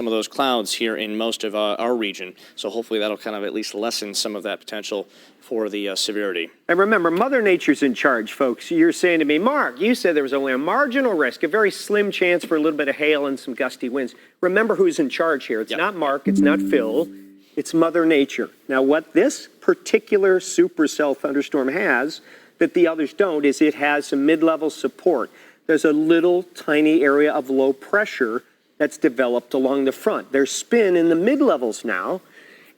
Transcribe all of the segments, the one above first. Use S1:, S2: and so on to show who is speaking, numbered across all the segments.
S1: some of those clouds here in most of our region. So hopefully that'll kind of at least lessen some of that potential for the severity.
S2: And remember, Mother Nature's in charge, folks. You're saying to me, Mark, you said there was only a marginal risk, a very slim chance for a little bit of hail and some gusty winds. Remember who's in charge here. It's not Mark, it's not Phil, it's Mother Nature. Now, what this particular supercell thunderstorm has that the others don't is it has some mid-level support. There's a little tiny area of low pressure that's developed along the front. There's spin in the mid-levels now,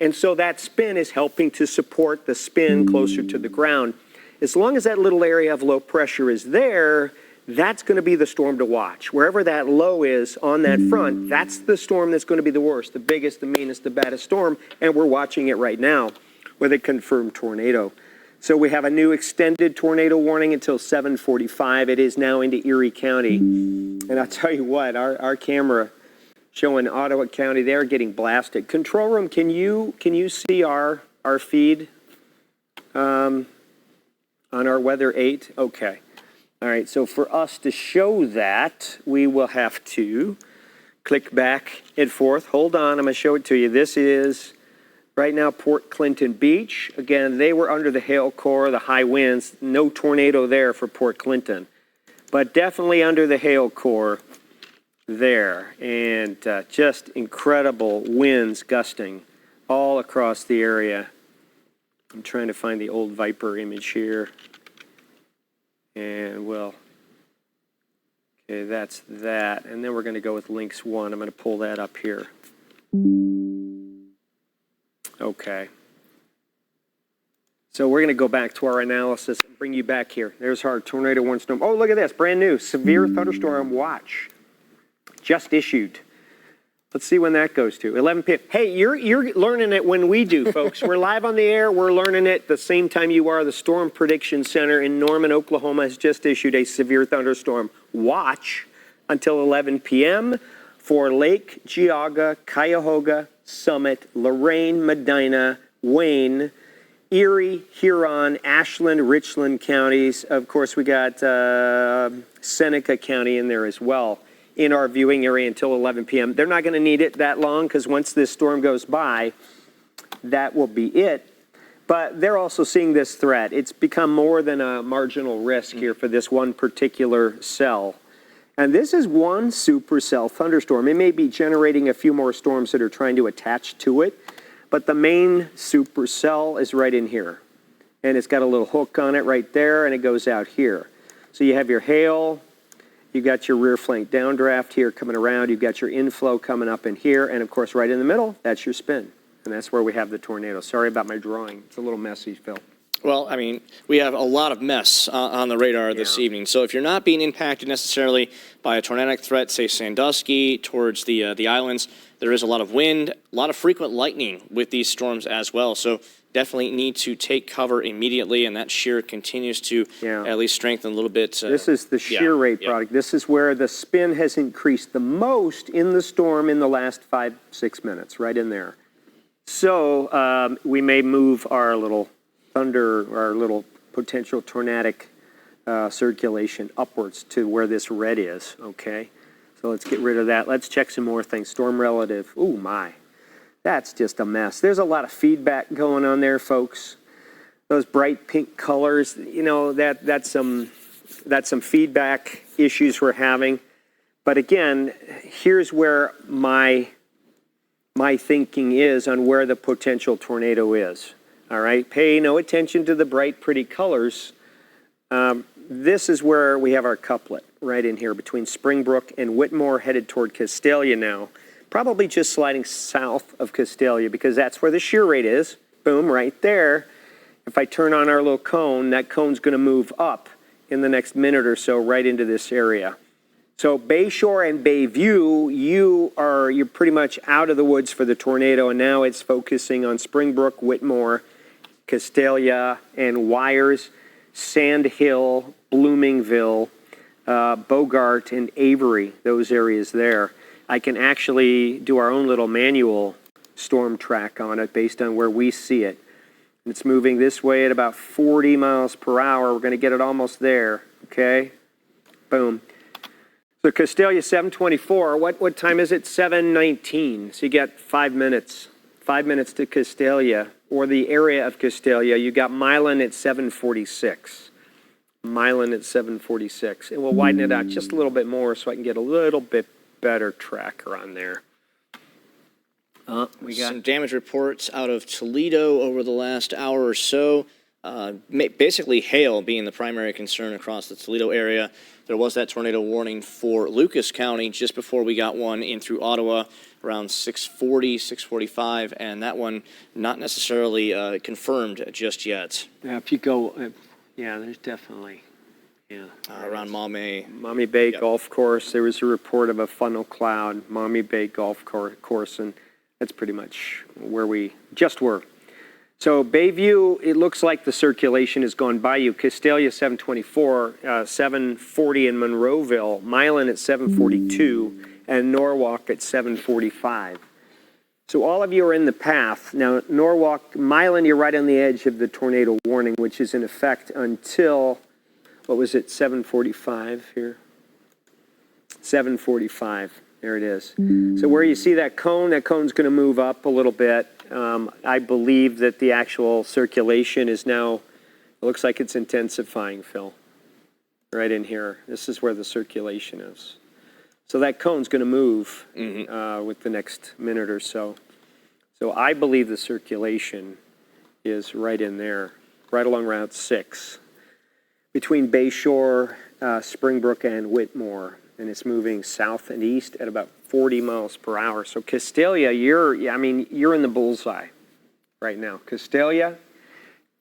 S2: and so that spin is helping to support the spin closer to the ground. As long as that little area of low pressure is there, that's going to be the storm to watch. Wherever that low is on that front, that's the storm that's going to be the worst, the biggest, the meanest, the baddest storm, and we're watching it right now with a confirmed tornado. So we have a new extended tornado warning until 7:45. It is now into Erie County. And I'll tell you what, our camera showing Ottawa County, they're getting blasted. Control room, can you see our feed on our Weather 8? Okay. All right, so for us to show that, we will have to click back and forth. Hold on, I'm going to show it to you. This is right now Port Clinton Beach. Again, they were under the hail core, the high winds. No tornado there for Port Clinton, but definitely under the hail core there. And just incredible winds gusting all across the area. I'm trying to find the old Viper image here. And well, okay, that's that. And then we're going to go with Lynx 1. I'm going to pull that up here. Okay. So we're going to go back to our analysis and bring you back here. There's our tornado warning storm. Oh, look at this, brand new. Severe thunderstorm watch. Just issued. Let's see when that goes to. 11 p.m. Hey, you're learning it when we do, folks. We're live on the air. We're learning it the same time you are. The Storm Prediction Center in Norman, Oklahoma has just issued a severe thunderstorm watch until 11 p.m. for Lake Geauga, Cuyahoga, Summit, Lorain, Medina, Wayne, Erie, Huron, Ashland, Richland counties. Of course, we got Seneca County in there as well in our viewing area until 11 p.m. They're not going to need it that long because once this storm goes by, that will be it. But they're also seeing this threat. It's become more than a marginal risk here for this one particular cell. And this is one supercell thunderstorm. It may be generating a few more storms that are trying to attach to it, but the main supercell is right in here. And it's got a little hook on it right there, and it goes out here. So you have your hail, you've got your rear flank downdraft here coming around, you've got your inflow coming up in here, and of course right in the middle, that's your spin. And that's where we have the tornado. Sorry about my drawing. It's a little messy, Phil.
S1: Well, I mean, we have a lot of mess on the radar this evening. So if you're not being impacted necessarily by a tornadic threat, say Sandusky, towards the islands, there is a lot of wind, a lot of frequent lightning with these storms as well. So definitely need to take cover immediately, and that shear continues to at least strengthen a little bit.
S2: This is the shear rate product. This is where the spin has increased the most in the storm in the last 5-6 minutes, right in there. So we may move our little our little potential tornadic circulation upwards to where this red is, okay? So let's get rid of that. Let's check some more things. Storm relative. Ooh, my. That's just a mess. There's a lot of feedback going on there, folks. Those bright pink colors, you know, that's some feedback issues we're having. But again, here's where my thinking is on where the potential tornado is. All right, pay no attention to the bright, pretty colors. This is where we have our couplet right in here between Springbrook and Whitmore, headed toward Castalia now. Probably just sliding south of Castalia because that's where the shear rate is. Boom, right there. If I turn on our little cone, that cone's going to move up in the next minute or so right into this area. So Bayshore and Bayview, you're pretty much out of the woods for the tornado, and now it's focusing on Springbrook, Whitmore, Castalia, and Wires, Sand Hill, Bloomingville, Bogart, and Avery, those areas there. I can actually do our own little manual storm track on it based on where we see it. It's moving this way at about 40 miles per hour. We're going to get it almost there, okay? Boom. So Castalia 724, what time is it? 7:19. So you got 5 minutes. 5 minutes to Castalia, or the area of Castalia. You got Milan at 7:46. Milan at 7:46. And we'll widen it out just a little bit more so I can get a little bit better tracker on there. We got
S1: some damage reports out of Toledo over the last hour or so. Basically hail being the primary concern across the Toledo area. There was that tornado warning for Lucas County just before we got one in through Ottawa around 6:40, 6:45, and that one not necessarily confirmed just yet.
S2: Yeah, if you go, there's definitely,
S1: Around
S2: Maumee Bay Golf Course. There was a report of a funnel cloud, Maumee Bay Golf Course, and that's pretty much where we just were. So Bayview, it looks like the circulation has gone by you. Castalia 724, 740 in Monroeville, Milan at 742, and Norwalk at 745. So all of you are in the path. Now, Norwalk, Milan, you're right on the edge of the tornado warning, which is in effect until, 7:45 here? 7:45. There it is. So where you see that cone's going to move up a little bit. I believe that the actual circulation is now, it looks like it's intensifying, Phil. Right in here. This is where the circulation is. So that cone's going to move with the next minute or so. So I believe the circulation is right in there, right along Route 6, between Bayshore, Springbrook, and Whitmore. And it's moving south and east at about 40 miles per hour. So Castalia, you're in the bullseye right now. Castalia,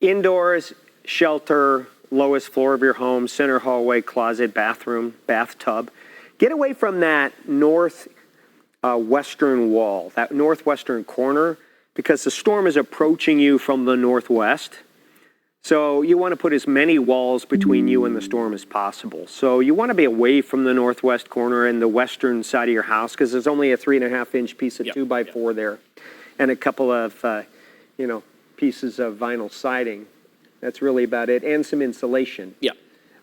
S2: indoors, shelter, lowest floor of your home, center hallway, closet, bathroom, bathtub. Get away from that western wall, that northwestern corner, because the storm is approaching you from the northwest. So you want to put as many walls between you and the storm as possible. So you want to be away from the northwest corner and the western side of your house, because there's only a 3.5-inch piece of 2x4 there, and a couple of pieces of vinyl siding. That's really about it, and some insulation.
S1: Yeah.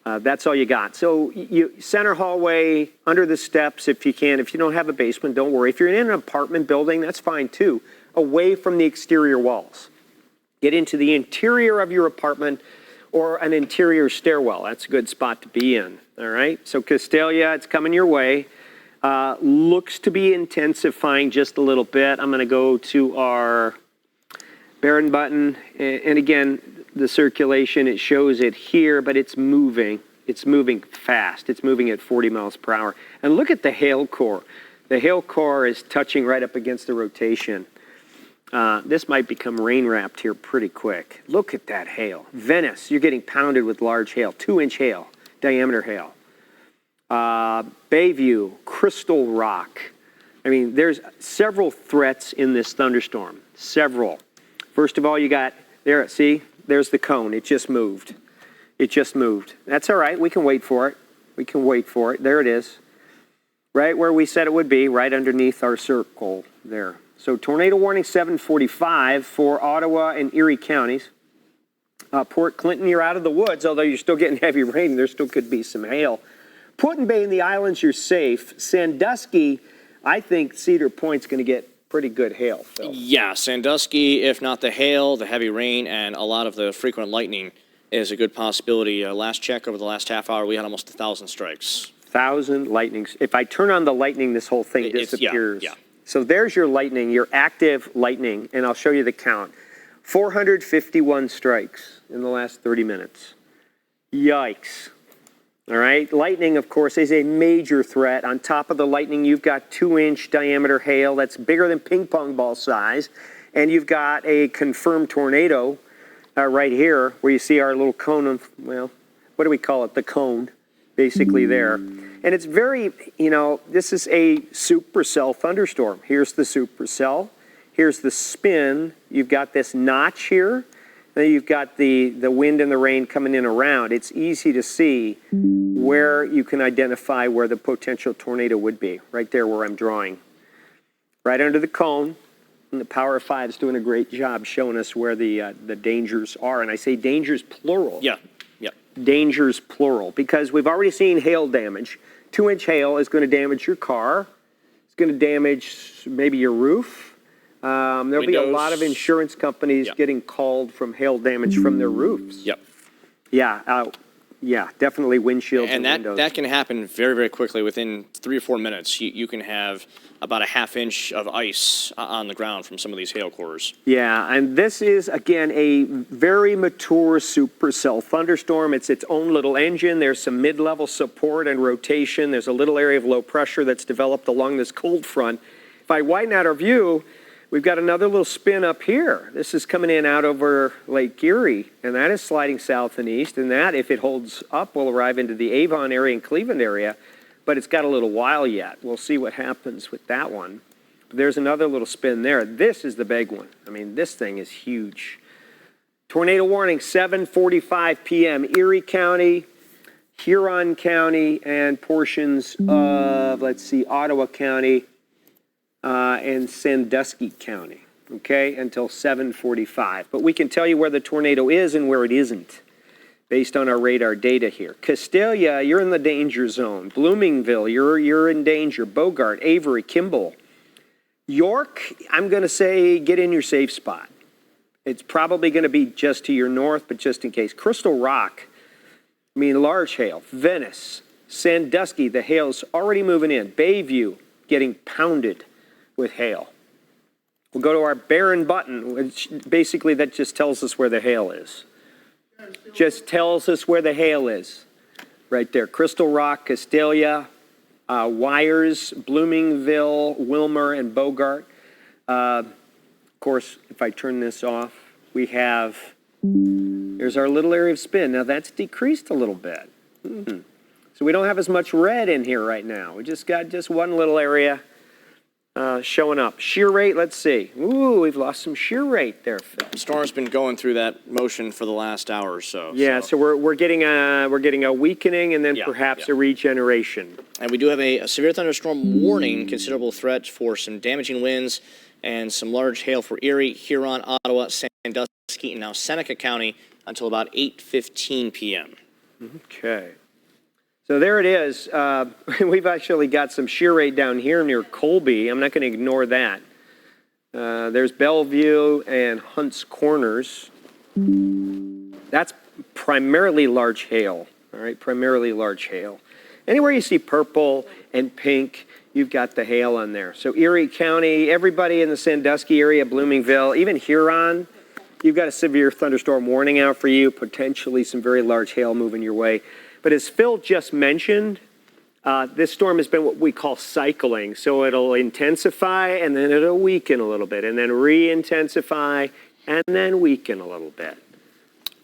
S2: That's all you got. So you center hallway, under the steps if you can. If you don't have a basement, don't worry. If you're in an apartment building, that's fine too. Away from the exterior walls. Get into the interior of your apartment or an interior stairwell. That's a good spot to be in, all right? So Castalia, it's coming your way. Looks to be intensifying just a little bit. I'm going to go to our Barron button. And again, the circulation, it shows it here, but it's moving. It's moving fast. It's moving at 40 miles per hour. And look at the hail core. The hail core is touching right up against the rotation. This might become rain-wrapped here pretty quick. Look at that hail. Venice, you're getting pounded with large hail, 2-inch hail, diameter hail. Bayview, Crystal Rock. I mean, there's several threats in this thunderstorm, several. First of all, you got, there, see, there's the cone. It just moved. It just moved. That's all right. We can wait for it. We can wait for it. There it is. Right where we said it would be, right underneath our circle there. So tornado warning 7:45 for Ottawa and Erie counties. Port Clinton, you're out of the woods, although you're still getting heavy rain. There still could be some hail. Put-in-Bay and the islands, you're safe. Sandusky, I think Cedar Point's going to get pretty good hail, Phil.
S1: Yeah, Sandusky, if not the hail, the heavy rain, and a lot of the frequent lightning is a good possibility. Last check over the last half hour, we had almost 1,000 strikes.
S2: 1,000 lightnings. If I turn on the lightning, this whole thing disappears.
S1: Yeah.
S2: So there's your lightning, your active lightning, and I'll show you the count. 451 strikes in the last 30 minutes. Yikes. All right, lightning, of course, is a major threat. On top of the lightning, you've got 2-inch diameter hail that's bigger than ping pong ball size, and you've got a confirmed tornado right here where you see our little cone of, well, what do we call it? The cone, basically there. And it's very, this is a supercell thunderstorm. Here's the supercell. Here's the spin. You've got this notch here. Then you've got the wind and the rain coming in around. It's easy to see where you can identify where the potential tornado would be, right there where I'm drawing. Right under the cone. And the Power 5 is doing a great job showing us where the dangers are. And I say dangers plural.
S1: Yeah.
S2: Dangers plural, because we've already seen hail damage. 2-inch hail is going to damage your car. It's going to damage maybe your roof. There'll be a lot of insurance companies getting called from hail damage from their roofs.
S1: Yep.
S2: Yeah, definitely windshields and windows.
S1: That can happen very, very quickly. Within 3 or 4 minutes, you can have about a ½ inch of ice on the ground from some of these hail cores.
S2: Yeah, and this is, again, a very mature supercell thunderstorm. It's its own little engine. There's some mid-level support and rotation. There's a little area of low pressure that's developed along this cold front. If I widen out our view, we've got another little spin up here. This is coming in out over Lake Erie, and that is sliding south and east. And that, if it holds up, will arrive into the Avon area and Cleveland area. But it's got a little while yet. We'll see what happens with that one. There's another little spin there. This is the big one. I mean, this thing is huge. Tornado warning, 7:45 p.m. Erie County, Huron County, and portions of, Ottawa County and Sandusky County, okay, until 7:45. But we can tell you where the tornado is and where it isn't based on our radar data here. Castalia, you're in the danger zone. Bloomingville, you're in danger. Bogart, Avery, Kimball. York, I'm going to say get in your safe spot. It's probably going to be just to your north, but just in case. Crystal Rock, large hail. Venice, Sandusky, the hail's already moving in. Bayview, getting pounded with hail. We'll go to our Barron button, which basically that just tells us where the hail is. Just tells us where the hail is. Right there. Crystal Rock, Castalia, Wyers, Bloomingville, Wilmer, and Bogart. Of course, if I turn this off, we have, there's our little area of spin. Now that's decreased a little bit. So we don't have as much red in here right now. We just got one little area showing up. Shear rate, let's see. Ooh, we've lost some shear rate there, Phil.
S1: The storm's been going through that motion for the last hour or so.
S2: Yeah, so we're getting a weakening and then perhaps a regeneration.
S1: And we do have a severe thunderstorm warning, considerable threat for some damaging winds and some large hail for Erie, Huron, Ottawa, Sandusky, and now Seneca County until about 8:15 p.m.
S2: Okay. So there it is. We've actually got some shear rate down here near Colby. I'm not going to ignore that. There's Bellevue and Hunt's Corners. That's primarily large hail, all right, primarily large hail. Anywhere you see purple and pink, you've got the hail on there. So Erie County, everybody in the Sandusky area, Bloomingville, even Huron, you've got a severe thunderstorm warning out for you, potentially some very large hail moving your way. But as Phil just mentioned, this storm has been what we call cycling. So it'll intensify and then it'll weaken a little bit and then re-intensify and then weaken a little bit.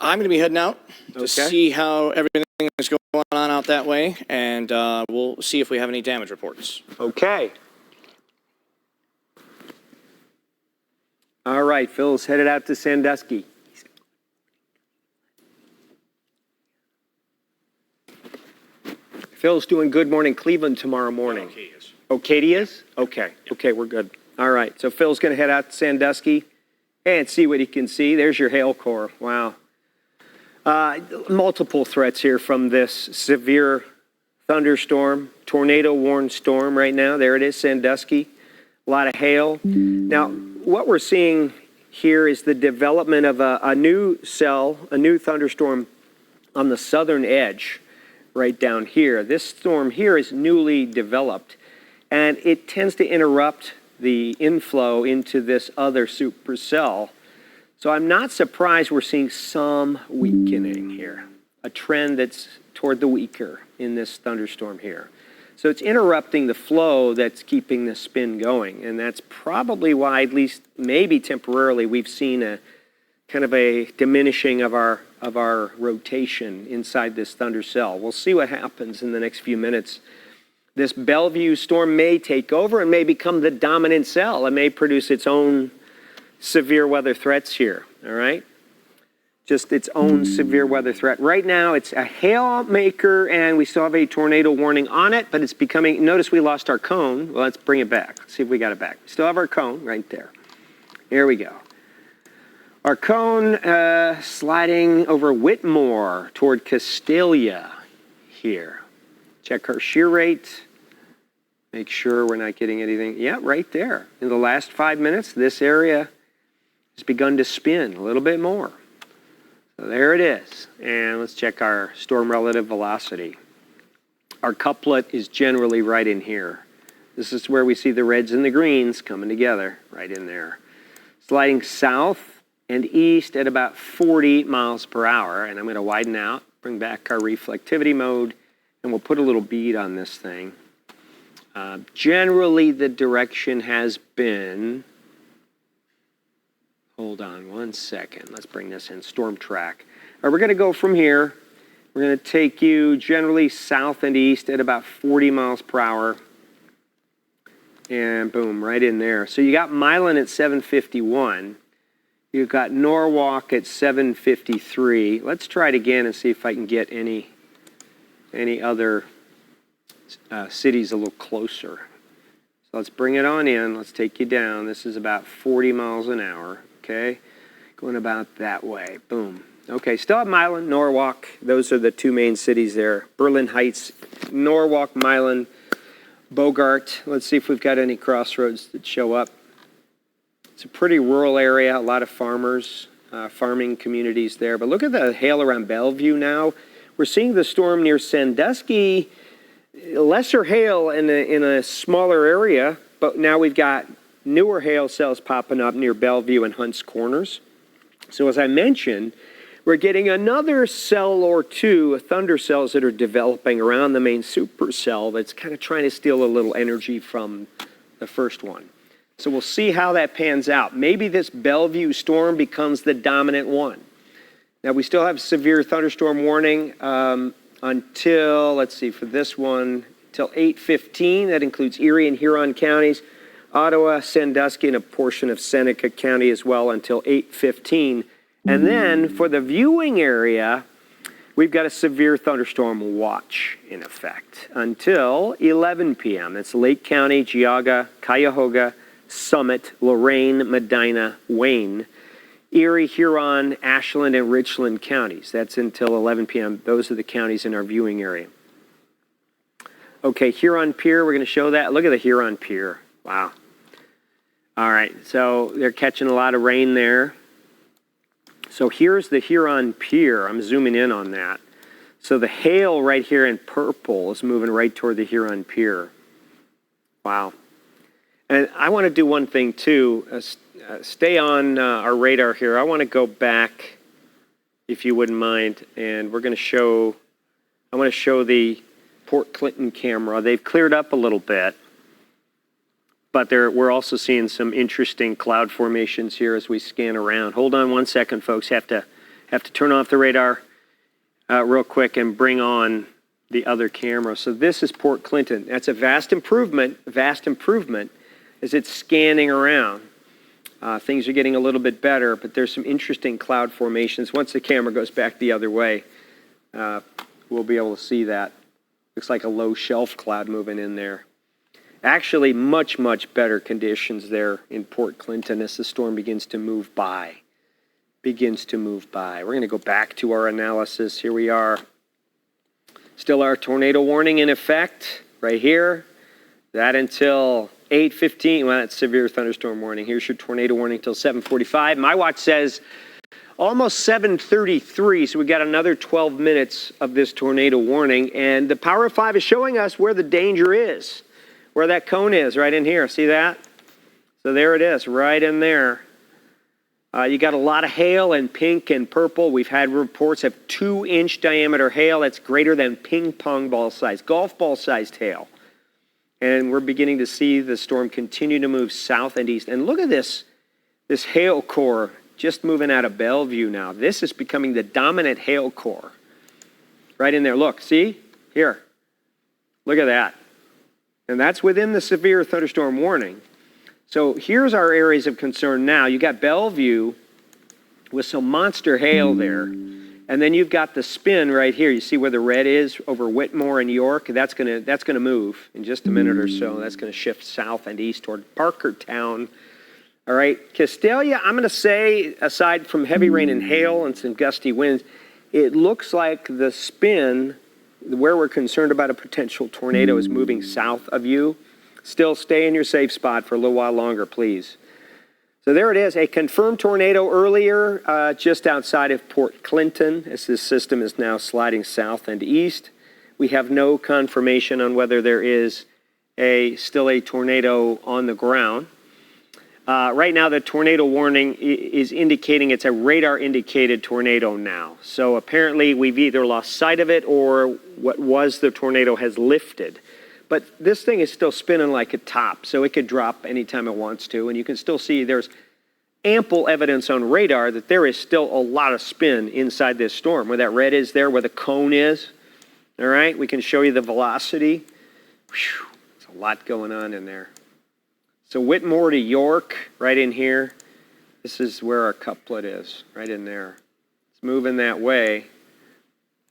S1: I'm going to be heading out to see how everything is going on out that way, and we'll see if we have any damage reports.
S2: Okay. All right, Phil's headed out to Sandusky. Phil's doing Good Morning Cleveland tomorrow morning. Ocadia's? Okay. Okay, we're good. All right, so Phil's going to head out to Sandusky and see what he can see. There's your hail core. Wow. Multiple threats here from this severe thunderstorm, tornado warned storm right now. There it is, Sandusky. A lot of hail. Now, what we're seeing here is the development of a new cell, a new thunderstorm on the southern edge right down here. This storm here is newly developed, and it tends to interrupt the inflow into this other supercell. So I'm not surprised we're seeing some weakening here, a trend that's toward the weaker in this thunderstorm here. So it's interrupting the flow that's keeping the spin going, and that's probably why, at least maybe temporarily, we've seen a kind of a diminishing of our rotation inside this thunder cell. We'll see what happens in the next few minutes. This Bellevue storm may take over and may become the dominant cell. It may produce its own severe weather threats here, all right? Just its own severe weather threat. Right now, it's a hail maker, and we still have a tornado warning on it, but it's becoming, notice we lost our cone. Well, let's bring it back. Let's see if we got it back. We still have our cone right there. Here we go. Our cone sliding over Whitmore toward Castalia here. Check our shear rate. Make sure we're not getting anything. Yeah, right there. In the last 5 minutes, this area has begun to spin a little bit more. So there it is. And let's check our storm relative velocity. Our couplet is generally right in here. This is where we see the reds and the greens coming together, right in there. Sliding south and east at about 40 miles per hour. And I'm going to widen out, bring back our reflectivity mode, and we'll put a little bead on this thing. Generally, the direction has been, hold on one second. Let's bring this in, storm track. All right, we're going to go from here. We're going to take you generally south and east at about 40 miles per hour. And boom, right in there. So you got Milan at 751. You've got Norwalk at 753. Let's try it again and see if I can get any other cities a little closer. So let's bring it on in. Let's take you down. This is about 40 miles an hour, okay? Going about that way. Boom. Okay, still have Milan, Norwalk. Those are the two main cities there. Berlin Heights, Norwalk, Milan, Bogart. Let's see if we've got any crossroads that show up. It's a pretty rural area, a lot of farmers, farming communities there. But look at the hail around Bellevue now. We're seeing the storm near Sandusky, lesser hail in a smaller area, but now we've got newer hail cells popping up near Bellevue and Hunts Corners. So as I mentioned, we're getting another cell or two, thunder cells that are developing around the main supercell that's kind of trying to steal a little energy from the first one. So we'll see how that pans out. Maybe this Bellevue storm becomes the dominant one. Now we still have severe thunderstorm warning until, let's see, for this one, till 8:15. That includes Erie and Huron counties, Ottawa, Sandusky, and a portion of Seneca County as well until 8:15. And then for the viewing area, we've got a severe thunderstorm watch in effect until 11 p.m. That's Lake County, Geauga, Cuyahoga, Summit, Lorain, Medina, Wayne, Erie, Huron, Ashland, and Richland counties. That's until 11 p.m. Those are the counties in our viewing area. Okay, Huron Pier, we're going to show that. Look at the Huron Pier. Wow. All right, so they're catching a lot of rain there. So here's the Huron Pier. I'm zooming in on that. So the hail right here in purple is moving right toward the Huron Pier. Wow. And I want to do one thing too. Stay on our radar here. I want to go back, if you wouldn't mind, and we're going to show, I want to show the Port Clinton camera. They've cleared up a little bit, but we're also seeing some interesting cloud formations here as we scan around. Hold on one second, folks. Have to turn off the radar real quick and bring on the other camera. So this is Port Clinton. That's a vast improvement as it's scanning around. Things are getting a little bit better, but there's some interesting cloud formations. Once the camera goes back the other way, we'll be able to see that. Looks like a low shelf cloud moving in there. Actually, much, much better conditions there in Port Clinton as the storm begins to move by. We're going to go back to our analysis. Here we are. Still our tornado warning in effect right here. That until 8:15. Well, that's severe thunderstorm warning. Here's your tornado warning until 7:45. My watch says almost 7:33, so we got another 12 minutes of this tornado warning. And the Power of 5 is showing us where the danger is. Where that cone is, right in here. See that? So there it is, right in there. You got a lot of hail in pink and purple. We've had reports of 2-inch diameter hail. That's greater than ping pong ball size, golf ball sized hail. And we're beginning to see the storm continue to move south and east. And look at this hail core just moving out of Bellevue now. This is becoming the dominant hail core. Right in there. Look, see? Here. Look at that. And that's within the severe thunderstorm warning. So here's our areas of concern now. You got Bellevue with some monster hail there. And then you've got the spin right here. You see where the red is over Whitmore and York? That's gonna move in just a minute or so. That's gonna shift south and east toward Parkertown. All right, Castalia, I'm gonna say, aside from heavy rain and hail and some gusty winds, it looks like the spin where we're concerned about a potential tornado is moving south of you. Still stay in your safe spot for a little while longer, please. So there it is, a confirmed tornado earlier just outside of Port Clinton, as this system is now sliding south and east. We have no confirmation on whether there is still a tornado on the ground. Right now, the tornado warning is indicating it's a radar-indicated tornado now. So apparently, we've either lost sight of it or what was the tornado has lifted. But this thing is still spinning like a top, so it could drop anytime it wants to. And you can still see there's ample evidence on radar that there is still a lot of spin inside this storm. Where that red is there, where the cone is. All right, we can show you the velocity. Whew, there's a lot going on in there. So Whitmore to York, right in here. This is where our couplet is, right in there. It's moving that way.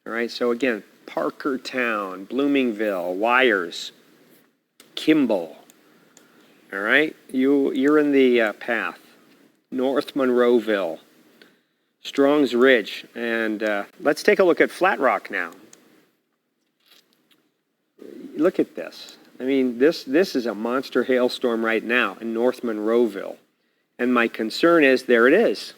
S2: All right, so again, Parkertown, Bloomingville, Wires, Kimball. All right, you're in the path. North Monroeville, Strong's Ridge, and let's take a look at Flat Rock now. Look at this. I mean, this is a monster hailstorm right now in North Monroeville. And my concern is, there it is.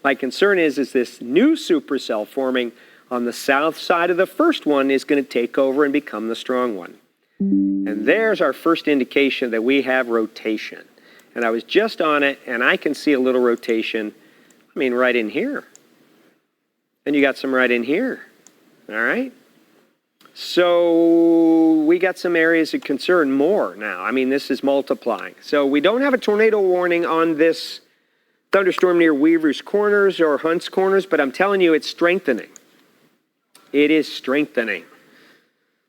S2: My concern is this new supercell forming on the south side of the first one is going to take over and become the strong one. And there's our first indication that we have rotation. And I was just on it, and I can see a little rotation, I mean, right in here. And you got some right in here. All right? So we got some areas of concern more now. I mean, this is multiplying. So we don't have a tornado warning on this thunderstorm near Weaver's Corners or Hunt's Corners, but I'm telling you, it's strengthening. It is strengthening.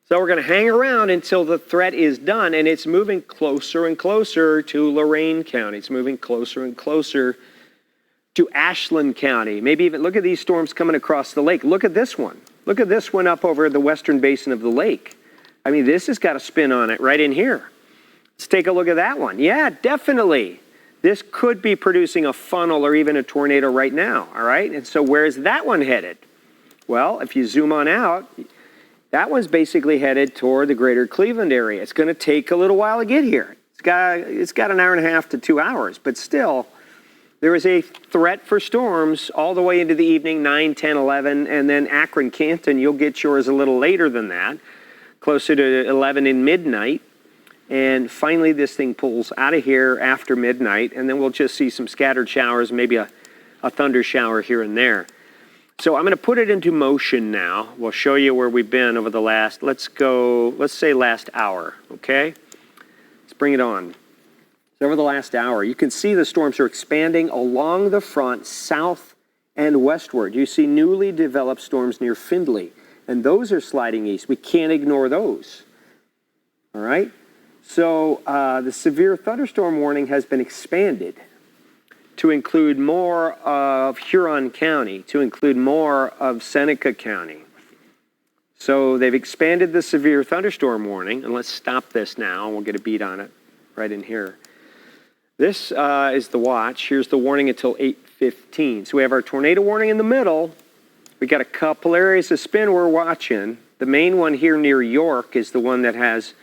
S2: So we're going to hang around until the threat is done, and it's moving closer and closer to Lorain County. It's moving closer and closer to Ashland County. Maybe even look at these storms coming across the lake. Look at this one. Look at this one up over the western basin of the lake. I mean, this has got a spin on it right in here. Let's take a look at that one. Yeah, definitely. This could be producing a funnel or even a tornado right now, all right? And so where's that one headed? Well, if you zoom on out, that one's basically headed toward the greater Cleveland area. It's going to take a little while to get here. It's got an hour and a half to 2 hours, but still, there is a threat for storms all the way into the evening, 9, 10, 11, and then Akron, Canton, you'll get yours a little later than that, closer to 11 and midnight. And finally, this thing pulls out of here after midnight, and then we'll just see some scattered showers, maybe a thunder shower here and there. So I'm going to put it into motion now. We'll show you where we've been over the last, let's say last hour, okay? Let's bring it on. So over the last hour, you can see the storms are expanding along the front, south and westward. You see newly developed storms near Findlay, and those are sliding east. We can't ignore those, all right? So the severe thunderstorm warning has been expanded to include more of Huron County, to include more of Seneca County. So they've expanded the severe thunderstorm warning, and let's stop this now, and we'll get a beat on it right in here. This is the watch. Here's the warning until 8:15. So we have our tornado warning in the middle. We got a couple areas of spin we're watching. The main one here near York is the one that has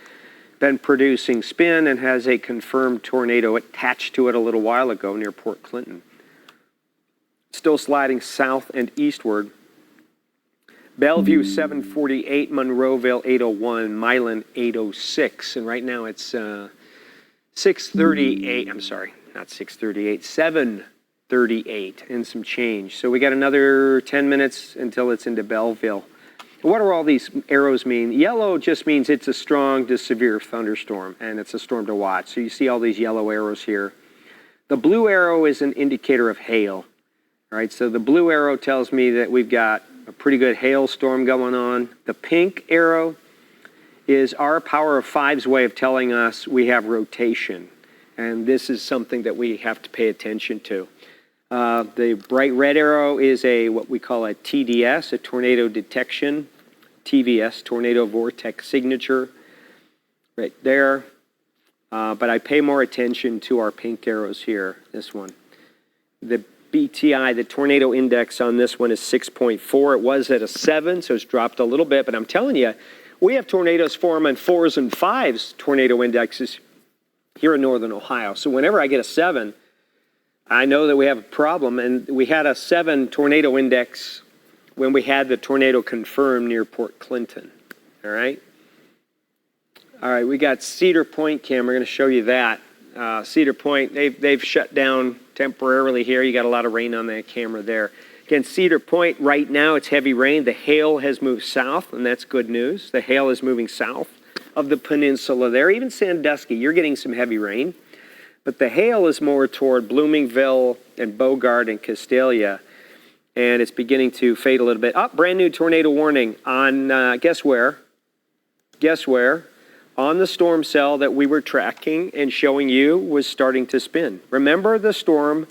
S2: been producing spin and has a confirmed tornado attached to it a little while ago near Port Clinton. Still sliding south and eastward. Bellevue 748, Monroeville 801, Milan 806, and right now it's 6:38. I'm sorry, not 6:38, 7:38 and some change. So we got another 10 minutes until it's into Belleville. What do all these arrows mean? Yellow just means it's a strong to severe thunderstorm, and it's a storm to watch. So you see all these yellow arrows here. The blue arrow is an indicator of hail. All right, so the blue arrow tells me that we've got a pretty good hailstorm going on. The pink arrow is our power of five's way of telling us we have rotation, and this is something that we have to pay attention to. The bright red arrow is what we call a TDS, a tornado detection, TVS, tornado vortex signature, right there. But I pay more attention to our pink arrows here, this one. The BTI, the tornado index on this one is 6.4. It was at a 7, so it's dropped a little bit. But I'm telling you, we have tornadoes form on 4s and 5s tornado indexes here in northern Ohio. So whenever I get a 7, I know that we have a problem. And we had a 7 tornado index when we had the tornado confirmed near Port Clinton. All right? All right, we got Cedar Point, Cam. We're going to show you that. Cedar Point, they've shut down temporarily here. You got a lot of rain on that camera there. Again, Cedar Point, right now it's heavy rain. The hail has moved south, and that's good news. The hail is moving south of the peninsula there. Even Sandusky, you're getting some heavy rain. But the hail is more toward Bloomingville and Bogart and Castalia, and it's beginning to fade a little bit. Brand new tornado warning on, guess where? Guess where? On the storm cell that we were tracking and showing you was starting to spin. Remember the storm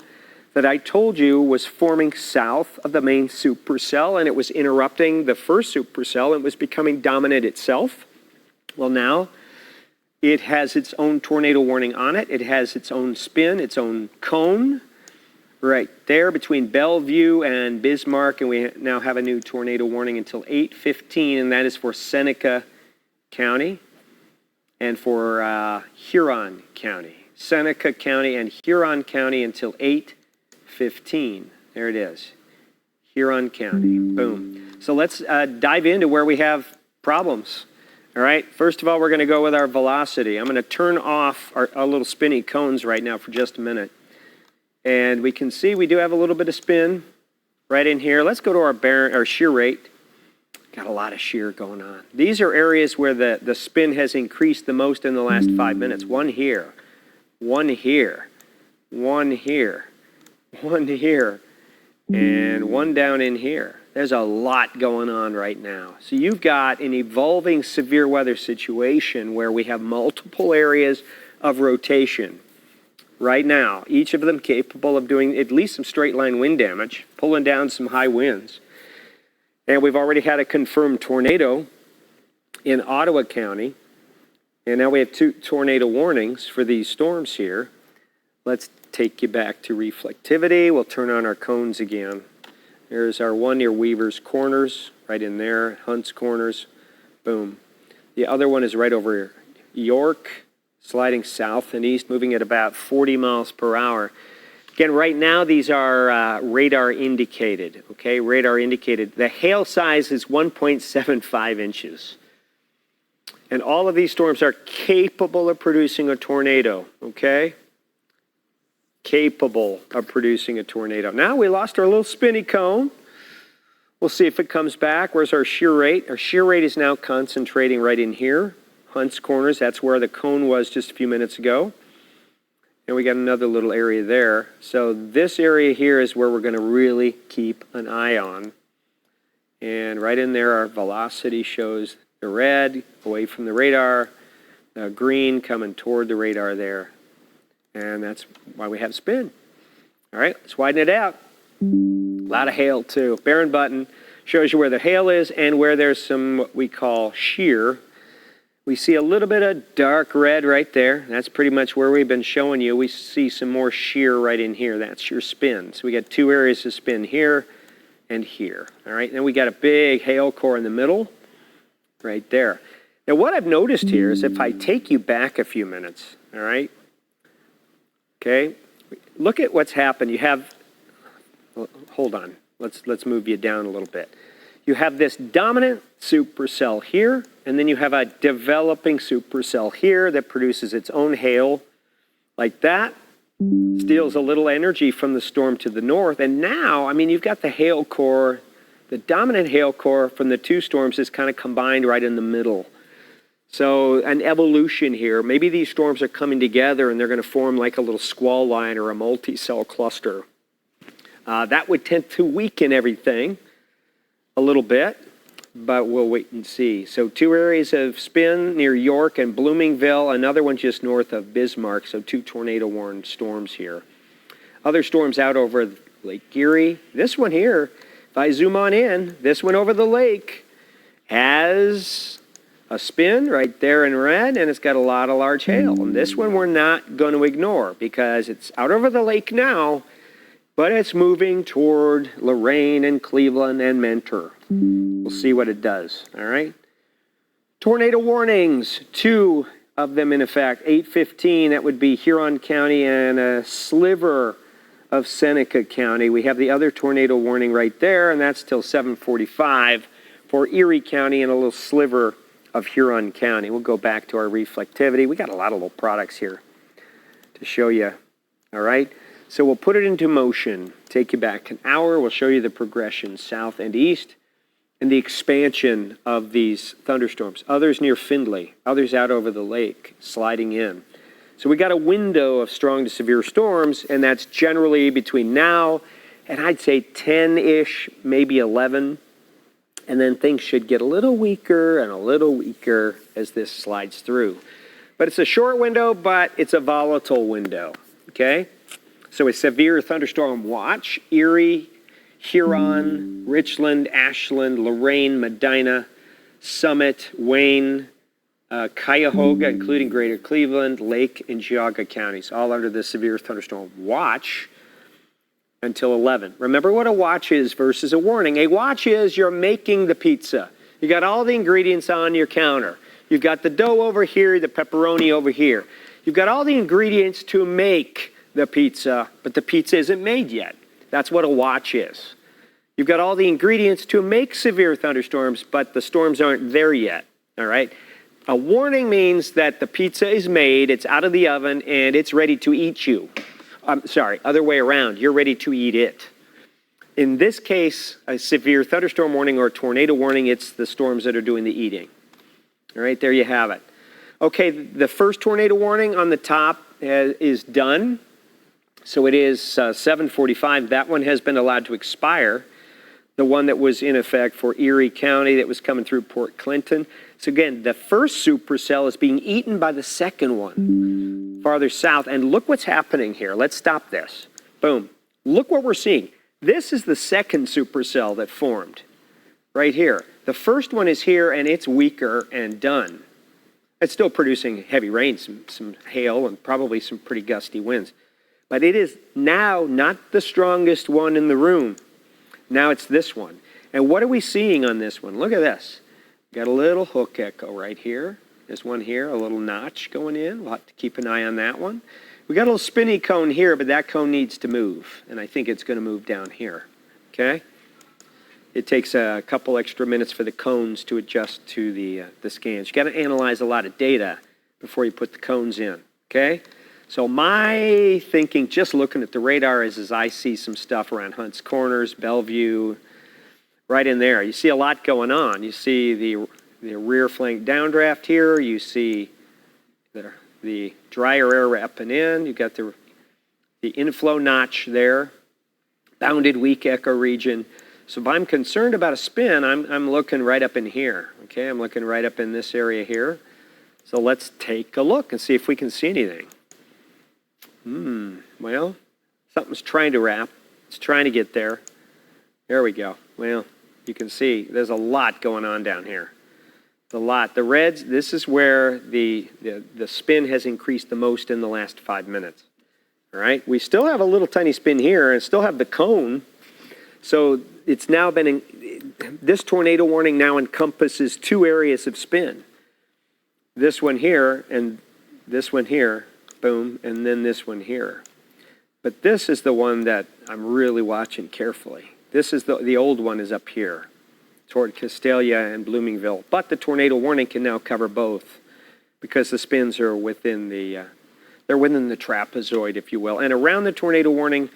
S2: that I told you was forming south of the main supercell, and it was interrupting the first supercell and was becoming dominant itself? Well, now it has its own tornado warning on it. It has its own spin, its own cone right there between Bellevue and Bismarck, and we now have a new tornado warning until 8:15, and that is for Seneca County and for Huron County. Seneca County and Huron County until 8:15. There it is. Huron County. Boom. So let's dive into where we have problems. All right. First of all, we're going to go with our velocity. I'm going to turn off our little spinny cones right now for just a minute. And we can see we do have a little bit of spin right in here. Let's go to our shear rate. Got a lot of shear going on. These are areas where the spin has increased the most in the last 5 minutes. One here, one here, one here, one here, and one down in here. There's a lot going on right now. So you've got an evolving severe weather situation where we have multiple areas of rotation right now, each of them capable of doing at least some straight line wind damage, pulling down some high winds. And we've already had a confirmed tornado in Ottawa County. And now we have 2 tornado warnings for these storms here. Let's take you back to reflectivity. We'll turn on our cones again. There's our one near Weaver's Corners, right in there, Hunt's Corners, boom. The other one is right over York, sliding south and east, moving at about 40 miles per hour. Again, right now these are radar indicated, okay, radar indicated. The hail size is 1.75 inches. And all of these storms are capable of producing a tornado, okay? Capable of producing a tornado. Now we lost our little spinny cone. We'll see if it comes back. Where's our shear rate? Our shear rate is now concentrating right in here. Hunt's Corners, that's where the cone was just a few minutes ago. And we got another little area there. So this area here is where we're going to really keep an eye on. And right in there, our velocity shows the red away from the radar, the green coming toward the radar there. And that's why we have spin. All right, let's widen it out. A lot of hail too. Barren button shows you where the hail is and where there's some what we call shear. We see a little bit of dark red right there. That's pretty much where we've been showing you. We see some more shear right in here. That's your spin. So we got 2 areas of spin here and here. All right, then we got a big hail core in the middle right there. Now what I've noticed here is if I take you back a few minutes, all right, okay, look at what's happened. You have, hold on, let's move you down a little bit. You have this dominant supercell here, and then you have a developing supercell here that produces its own hail like that, steals a little energy from the storm to the north, and now, I mean, you've got the hail core, the dominant hail core from the 2 storms is kind of combined right in the middle. So an evolution here. Maybe these storms are coming together and they're going to form like a little squall line or a multi-cell cluster. That would tend to weaken everything a little bit, but we'll wait and see. So 2 areas of spin near York and Bloomingville, another one just north of Bismarck, so 2 tornado-warned storms here. Other storms out over Lake Erie. This one here, if I zoom on in, this one over the lake has a spin right there in red, and it's got a lot of large hail. And this one we're not going to ignore because it's out over the lake now, but it's moving toward Lorain and Cleveland and Mentor. We'll see what it does, all right? Tornado warnings, 2 of them in effect. 8:15, that would be Huron County and a sliver of Seneca County. We have the other tornado warning right there, and that's till 7:45 for Erie County and a little sliver of Huron County. We'll go back to our reflectivity. We got a lot of little products here to show you, all right? So we'll put it into motion, take you back an hour. We'll show you the progression south and east and the expansion of these thunderstorms. Others near Findlay, others out over the lake, sliding in. So we got a window of strong to severe storms, and that's generally between now and I'd say 10-ish, maybe 11. And then things should get a little weaker and a little weaker as this slides through. But it's a short window, but it's a volatile window, okay? So a severe thunderstorm watch, Erie, Huron, Richland, Ashland, Lorain, Medina, Summit, Wayne, Cuyahoga, including Greater Cleveland, Lake, and Geauga counties, all under the severe thunderstorm watch until 11. Remember what a watch is versus a warning. A watch is you're making the pizza. You got all the ingredients on your counter. You've got the dough over here, the pepperoni over here. You've got all the ingredients to make the pizza, but the pizza isn't made yet. That's what a watch is. You've got all the ingredients to make severe thunderstorms, but the storms aren't there yet, all right? A warning means that the pizza is made, it's out of the oven, and it's ready to eat you. Other way around, you're ready to eat it. In this case, a severe thunderstorm warning or tornado warning, it's the storms that are doing the eating. All right, there you have it. Okay, the first tornado warning on the top is done. So it is 7:45. That one has been allowed to expire. The one that was in effect for Erie County that was coming through Port Clinton. So again, the first supercell is being eaten by the second one farther south. And look what's happening here. Let's stop this. Boom. Look what we're seeing. This is the second supercell that formed right here. The first one is here and it's weaker and done. It's still producing heavy rain, some hail, and probably some pretty gusty winds. But it is now not the strongest one in the room. Now it's this one. And what are we seeing on this one? Look at this. Got a little hook echo right here. There's one here, a little notch going in. We'll have to keep an eye on that one. We got a little spinny cone here, but that cone needs to move. And I think it's going to move down here. Okay? It takes a couple extra minutes for the cones to adjust to the scans. You got to analyze a lot of data before you put the cones in. Okay? So my thinking, just looking at the radar, is I see some stuff around Hunts Corners, Bellevue, right in there. You see a lot going on. You see the rear flank downdraft here. You see the drier air wrapping in. You've got the inflow notch there, bounded weak echo region. So if I'm concerned about a spin, I'm looking right up in here. Okay, I'm looking right up in this area here. So let's take a look and see if we can see anything. Well, something's trying to wrap. It's trying to get there. There we go. Well, you can see there's a lot going on down here. A lot. The reds, this is where the spin has increased the most in the last 5 minutes. All right? We still have a little tiny spin here and still have the cone. So it's now been, this tornado warning now encompasses 2 areas of spin. This one here and this one here. Boom, and then this one here. But this is the one that I'm really watching carefully. This is the old one is up here toward Castalia and Bloomingville. But the tornado warning can now cover both because the spins are within they're within the trapezoid, if you will. And around the tornado warning,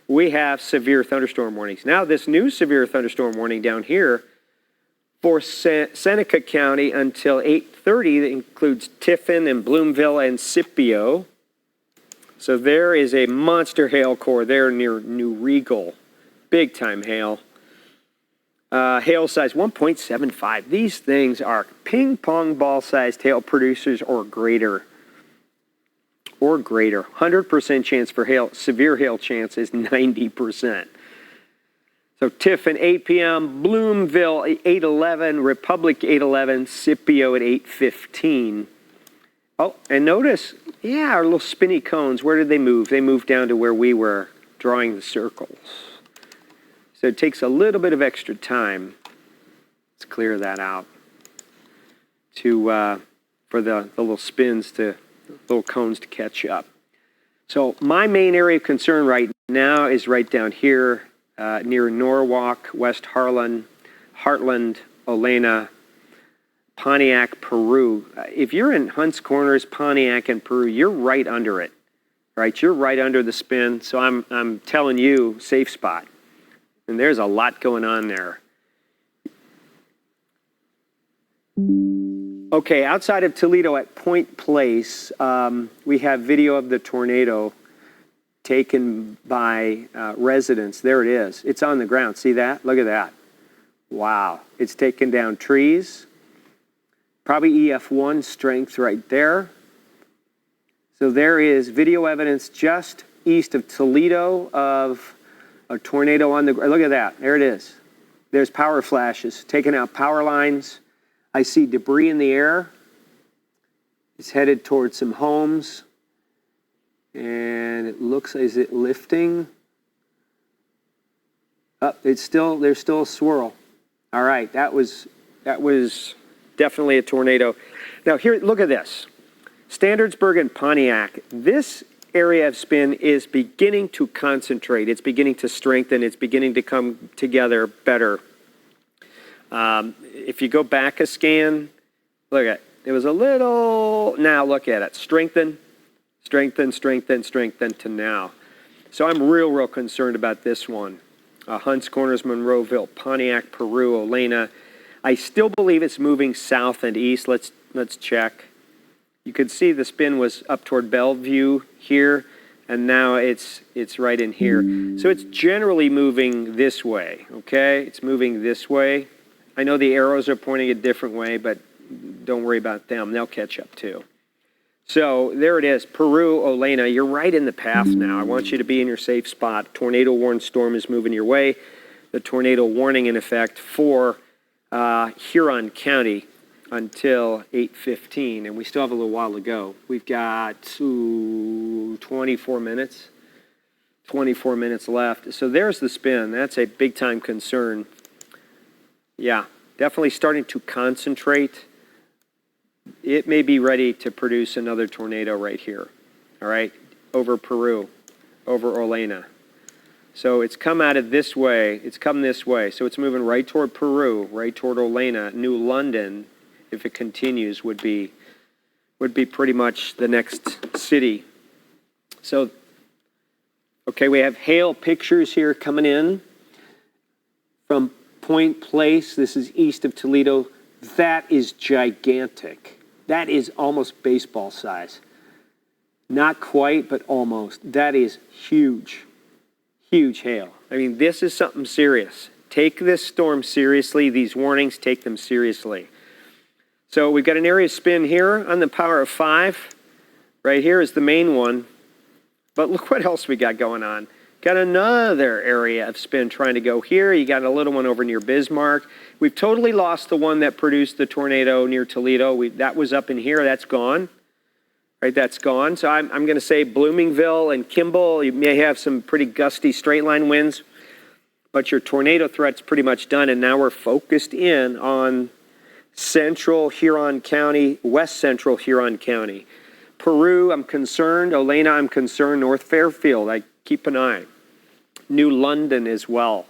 S2: we have severe thunderstorm warnings. Now this new severe thunderstorm warning down here for Seneca County until 8:30 that includes Tiffin and Bloomville and Scipio. So there is a monster hail core there near New Regal. Big time hail. Hail size 1.75. These things are ping pong ball sized hail producers or greater. 100% chance for hail. Severe hail chance is 90%. So Tiffin 8 p.m., Bloomville 8:11, Republic 8:11, Scipio at 8:15. Oh, and notice, yeah, our little spinny cones, where did they move? They moved down to where we were drawing the circles. So it takes a little bit of extra time. Let's clear that out for the little spins little cones to catch up. So my main area of concern right now is right down here near Norwalk, West Harlan, Heartland, Olena, Pontiac, Peru. If you're in Hunts Corners, Pontiac, and Peru, you're right under it, right? You're right under the spin. So I'm telling you, safe spot. And there's a lot going on there. Okay, outside of Toledo at Point Place, we have video of the tornado taken by residents. There it is. It's on the ground. See that? Look at that. Wow. It's taken down trees. Probably EF1 strength right there. So there is video evidence just east of Toledo of a tornado on the ground. Look at that. There it is. There's power flashes, taking out power lines. I see debris in the air. It's headed towards some homes. And it looks, is it lifting? There's still a swirl. All right, that was definitely a tornado. Now here, look at this. Standardsburg and Pontiac, this area of spin is beginning to concentrate. It's beginning to strengthen. It's beginning to come together better. If you go back a scan, look at it. It was a little, now look at it. Strengthen, strengthen, strengthen, strengthen to now. So I'm real concerned about this one. Hunts Corners, Monroeville, Pontiac, Peru, Olena. I still believe it's moving south and east. Let's check. You could see the spin was up toward Bellevue here, and now it's right in here. So it's generally moving this way, okay? It's moving this way. I know the arrows are pointing a different way, but don't worry about them. They'll catch up too. So there it is, Peru, Olena. You're right in the path now. I want you to be in your safe spot. Tornado warned storm is moving your way. The tornado warning in effect for Huron County until 8:15, and we still have a little while to go. We've got 24 minutes. 24 minutes left. So there's the spin. That's a big time concern. Yeah, definitely starting to concentrate. It may be ready to produce another tornado right here, all right, over Peru, over Olena. So it's come out of this way. It's come this way. So it's moving right toward Peru, right toward Olena. New London, if it continues, would be pretty much the next city. So, okay, we have hail pictures here coming in from Point Place. This is east of Toledo. That is gigantic. That is almost baseball size. Not quite, but almost. That is huge. Huge hail. I mean, this is something serious. Take this storm seriously. These warnings, take them seriously. So we've got an area of spin here on the power of 5. Right here is the main one. But look what else we got going on. Got another area of spin trying to go here. You got a little one over near Bismarck. We've totally lost the one that produced the tornado near Toledo. That was up in here. That's gone. Right, that's gone. So I'm going to say Bloomingville and Kimball, you may have some pretty gusty straight line winds, but your tornado threat's pretty much done, and now we're focused in on central Huron County, west central Huron County. Peru, I'm concerned. Olena, I'm concerned. North Fairfield, I keep an eye. New London as well.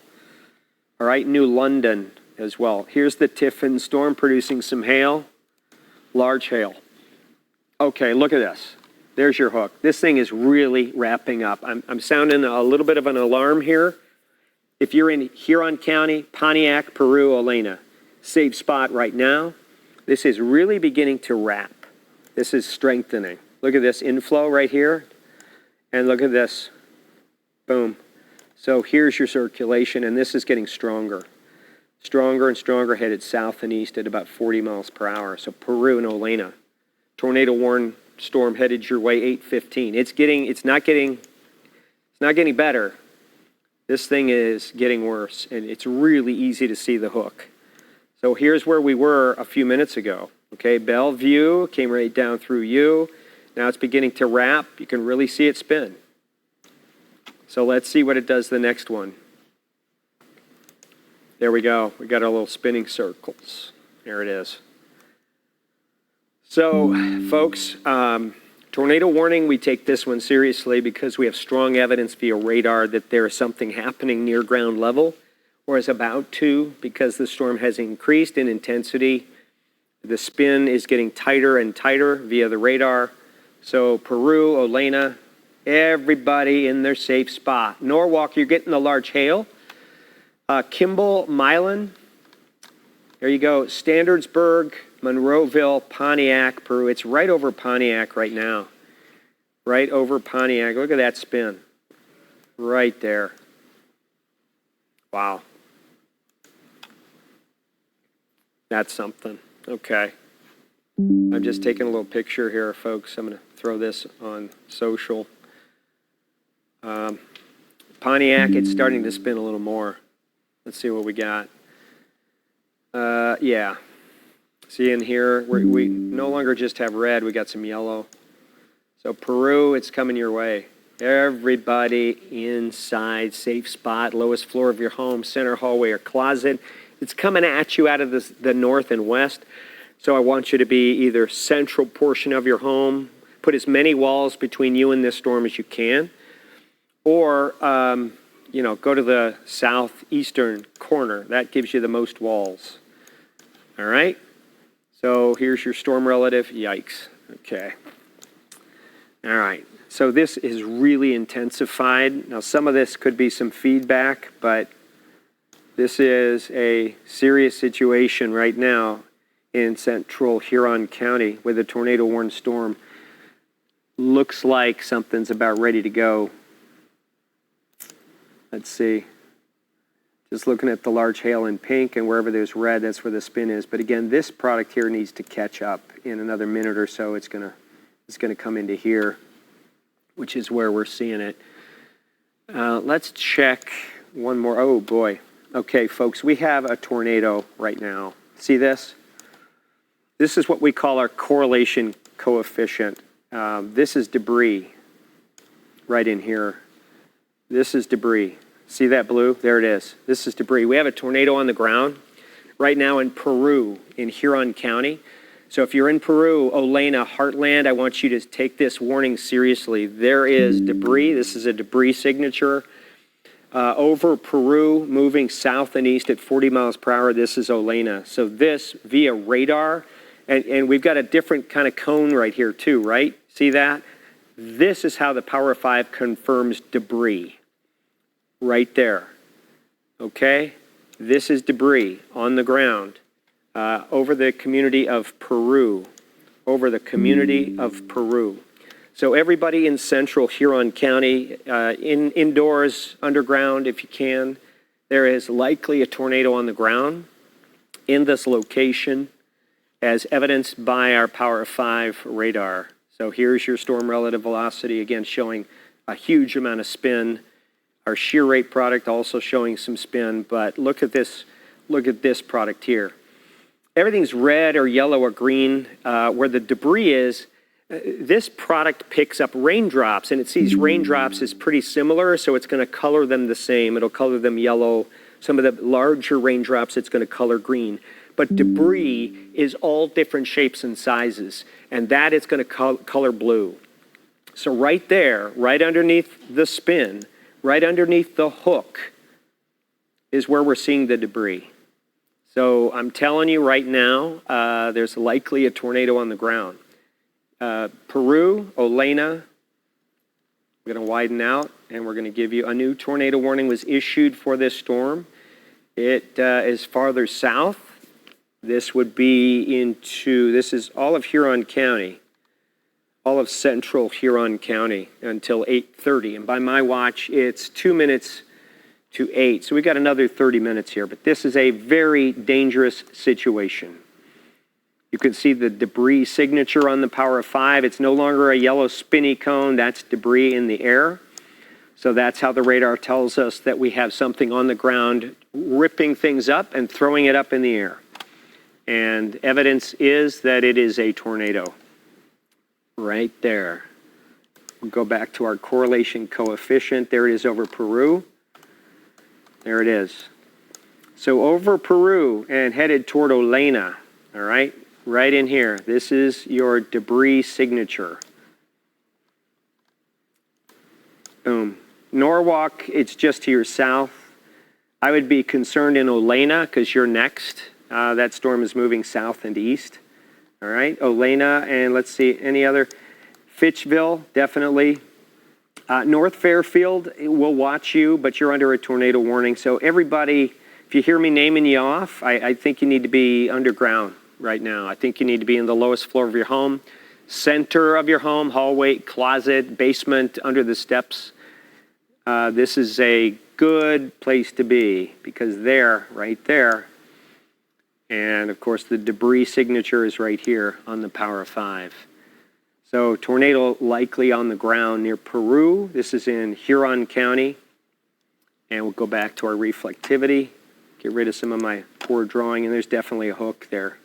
S2: All right, New London as well. Here's the Tiffin storm producing some hail, large hail. Okay, look at this. There's your hook. This thing is really wrapping up. I'm sounding a little bit of an alarm here. If you're in Huron County, Pontiac, Peru, Olena, safe spot right now. This is really beginning to wrap. This is strengthening. Look at this inflow right here. And look at this. Boom. So here's your circulation, and this is getting stronger. Stronger and stronger, headed south and east at about 40 miles per hour. So Peru and Olena. Tornado warned storm headed your way 8:15. It's not getting better. This thing is getting worse, and it's really easy to see the hook. So here's where we were a few minutes ago. Okay, Bellevue came right down through you. Now it's beginning to wrap. You can really see it spin. So let's see what it does the next one. There we go. We got our little spinning circles. There it is. So, folks, tornado warning, we take this one seriously because we have strong evidence via radar that there is something happening near ground level, or is about to, because the storm has increased in intensity. The spin is getting tighter and tighter via the radar. So Peru, Olena, everybody in their safe spot. Norwalk, you're getting the large hail. Kimball, Milan, there you go. Standardsburg, Monroeville, Pontiac, Peru. It's right over Pontiac right now. Right over Pontiac. Look at that spin. Right there. Wow. That's something. Okay. I'm just taking a little picture here, folks. I'm going to throw this on social. Pontiac, it's starting to spin a little more. Let's see what we got. Yeah. See in here, we no longer just have red, we got some yellow. So Peru, it's coming your way. Everybody inside, safe spot, lowest floor of your home, center hallway or closet. It's coming at you out of the north and west. So I want you to be either central portion of your home, put as many walls between you and this storm as you can, or go to the southeastern corner. That gives you the most walls. All right? So here's your storm relative. Yikes. Okay. All right. So this is really intensified. Now, some of this could be some feedback, but this is a serious situation right now in central Huron County with a tornado-warned storm. Looks like something's about ready to go. Let's see. Just looking at the large hail in pink, and wherever there's red, that's where the spin is. But again, this product here needs to catch up in another minute or so. It's gonna come into here, which is where we're seeing it. Let's check one more. Oh boy. Okay, folks, we have a tornado right now. See this? This is what we call our correlation coefficient. This is debris right in here. This is debris. See that blue? There it is. This is debris. We have a tornado on the ground right now in Peru, in Huron County. So if you're in Peru, Olena, Heartland, I want you to take this warning seriously. There is debris. This is a debris signature. Over Peru, moving south and east at 40 miles per hour, this is Olena. So this, via radar, and we've got a different kind of cone right here too, right? See that? This is how the Power 5 confirms debris. Right there. Okay? This is debris on the ground over the community of Peru. Over the community of Peru. So everybody in central Huron County, indoors, underground if you can, there is likely a tornado on the ground in this location as evidenced by our Power 5 radar. So here's your storm relative velocity, again showing a huge amount of spin. Our shear rate product also showing some spin, but look at this product here. Everything's red or yellow or green. Where the debris is, this product picks up raindrops, and it sees raindrops as pretty similar, so it's going to color them the same. It'll color them yellow. Some of the larger raindrops, it's going to color green. But debris is all different shapes and sizes, and that it's going to color blue. So right there, right underneath the spin, right underneath the hook is where we're seeing the debris. So I'm telling you right now, there's likely a tornado on the ground. Peru, Olena, we're going to widen out, and we're going to give you a new tornado warning was issued for this storm. It is farther south. This would be this is all of Huron County. All of central Huron County until 8:30. And by my watch, it's 2 minutes to 8. So we've got another 30 minutes here. But this is a very dangerous situation. You can see the debris signature on the Power 5. It's no longer a yellow spinny cone. That's debris in the air. So that's how the radar tells us that we have something on the ground ripping things up and throwing it up in the air. And evidence is that it is a tornado. Right there. We'll go back to our correlation coefficient. There it is over Peru. There it is. So over Peru and headed toward Olena, all right, right in here. This is your debris signature. Boom. Norwalk, it's just to your south. I would be concerned in Olena because you're next. That storm is moving south and east. All right, Olena, and let's see, any other? Fitchville, definitely. North Fairfield, we'll watch you, but you're under a tornado warning. So everybody, if you hear me naming you off, I think you need to be underground right now. I think you need to be in the lowest floor of your home, center of your home, hallway, closet, basement, under the steps. This is a good place to be because there, right there, and of course the debris signature is right here on the power of 5. So tornado likely on the ground near Peru. This is in Huron County. And we'll go back to our reflectivity. Get rid of some of my poor drawing. And there's definitely a hook there.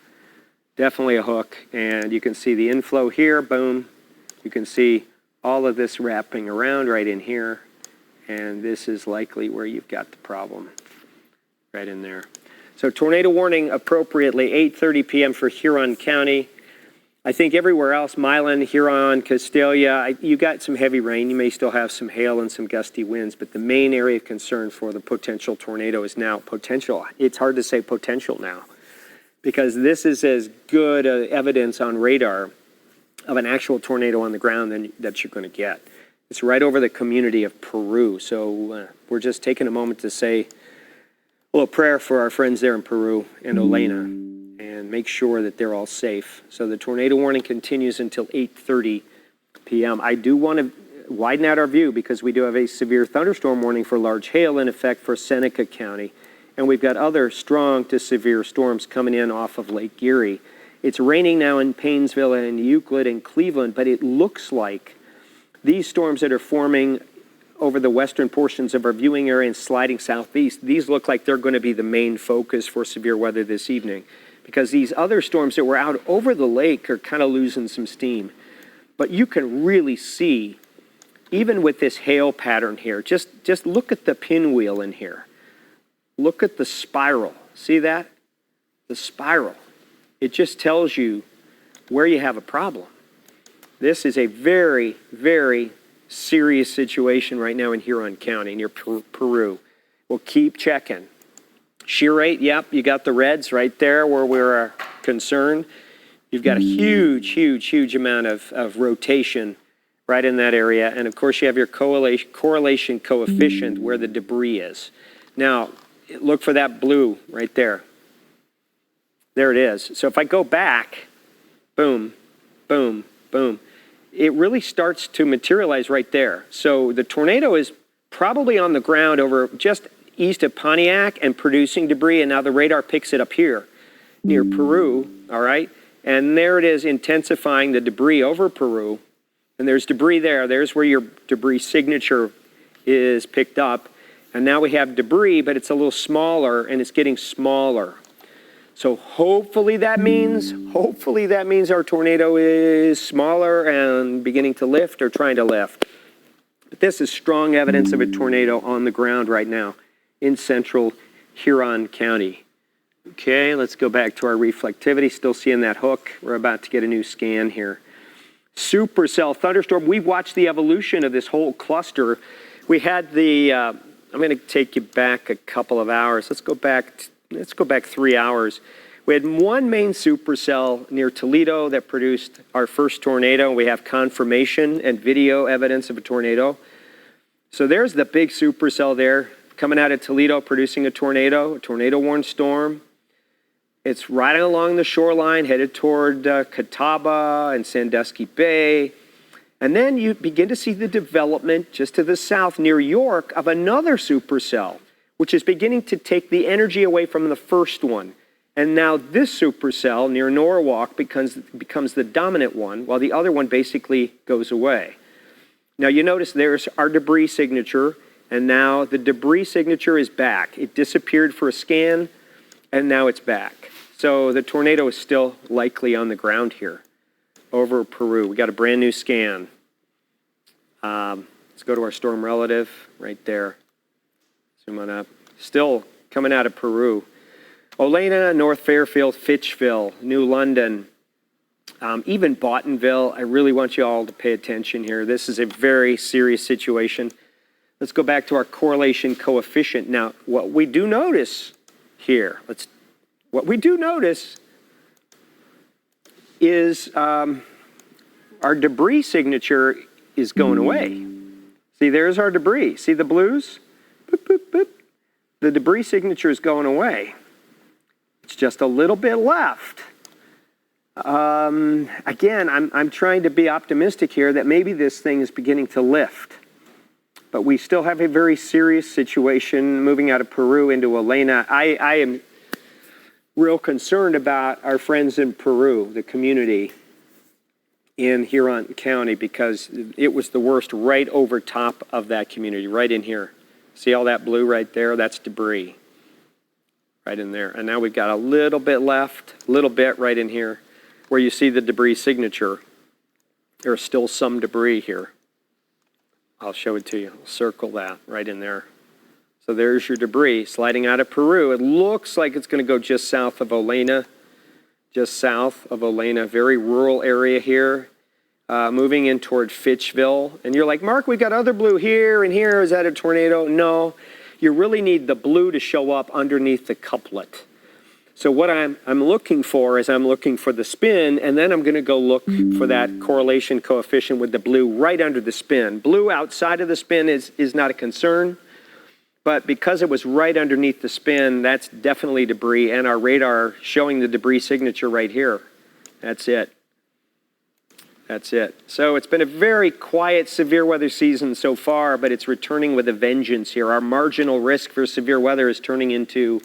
S2: Definitely a hook. And you can see the inflow here. Boom. You can see all of this wrapping around right in here. And this is likely where you've got the problem. Right in there. So tornado warning appropriately 8:30 p.m. for Huron County. I think everywhere else, Milan, Huron, Castalia, you got some heavy rain. You may still have some hail and some gusty winds, but the main area of concern for the potential tornado is now potential. It's hard to say potential now because this is as good evidence on radar of an actual tornado on the ground that you're going to get. It's right over the community of Peru. So we're just taking a moment to say a little prayer for our friends there in Peru and Olena. And make sure that they're all safe. So the tornado warning continues until 8:30 p.m. I do want to widen out our view because we do have a severe thunderstorm warning for large hail in effect for Seneca County. And we've got other strong to severe storms coming in off of Lake Erie. It's raining now in Paynesville and Euclid and Cleveland, but it looks like these storms that are forming over the western portions of our viewing area and sliding southeast, these look like they're going to be the main focus for severe weather this evening. Because these other storms that were out over the lake are kind of losing some steam. But you can really see, even with this hail pattern here, just look at the pinwheel in here. Look at the spiral. See that? The spiral. It just tells you where you have a problem. This is a very, very serious situation right now in Huron County near Peru. We'll keep checking. Shear rate, yep, you got the reds right there where we're concerned. You've got a huge amount of rotation right in that area. And of course you have your correlation coefficient where the debris is. Now, look for that blue right there. There it is. So if I go back, boom, boom, boom, it really starts to materialize right there. So the tornado is probably on the ground over just east of Pontiac and producing debris, and now the radar picks it up here near Peru, all right? And there it is intensifying the debris over Peru, and there's debris there. There's where your debris signature is picked up, and now we have debris, but it's a little smaller, and it's getting smaller. So hopefully that means our tornado is smaller and beginning to lift or trying to lift. But this is strong evidence of a tornado on the ground right now in central Huron County. Okay, let's go back to our reflectivity. Still seeing that hook. We're about to get a new scan here. Supercell thunderstorm. We've watched the evolution of this whole cluster. We had the, I'm going to take you back a couple of hours. Let's go back 3 hours. We had one main supercell near Toledo that produced our first tornado. We have confirmation and video evidence of a tornado. So there's the big supercell there coming out of Toledo producing a tornado warned storm. It's right along the shoreline headed toward Catawba and Sandusky Bay. And then you begin to see the development just to the south near York of another supercell, which is beginning to take the energy away from the first one. And now this supercell near Norwalk becomes the dominant one, while the other one basically goes away. Now you notice there's our debris signature, and now the debris signature is back. It disappeared for a scan, and now it's back. So the tornado is still likely on the ground here over Peru. We got a brand new scan. Let's go to our storm relative right there. Zoom on up. Still coming out of Peru. Olena, North Fairfield, Fitchville, New London, even Bottonville. I really want you all to pay attention here. This is a very serious situation. Let's go back to our correlation coefficient. Now, what we do notice here, is our debris signature is going away. See, there's our debris. See the blues? Boop, boop, boop. The debris signature is going away. It's just a little bit left. Again, I'm trying to be optimistic here that maybe this thing is beginning to lift. But we still have a very serious situation moving out of Peru into Olena. I am real concerned about our friends in Peru, the community in Huron County, because it was the worst right over top of that community, right in here. See all that blue right there? That's debris right in there. And now we've got a little bit left, a little bit right in here where you see the debris signature. There's still some debris here. I'll show it to you. I'll circle that right in there. So there's your debris sliding out of Peru. It looks like it's going to go just south of Olena, very rural area here, moving in toward Fitchville. And you're like, Mark, we got other blue here and here. Is that a tornado? No, you really need the blue to show up underneath the couplet. So what I'm looking for is I'm looking for the spin, and then I'm going to go look for that correlation coefficient with the blue right under the spin. Blue outside of the spin is not a concern, but because it was right underneath the spin, that's definitely debris, and our radar showing the debris signature right here. That's it. That's it. So it's been a very quiet severe weather season so far, but it's returning with a vengeance here. Our marginal risk for severe weather is turning into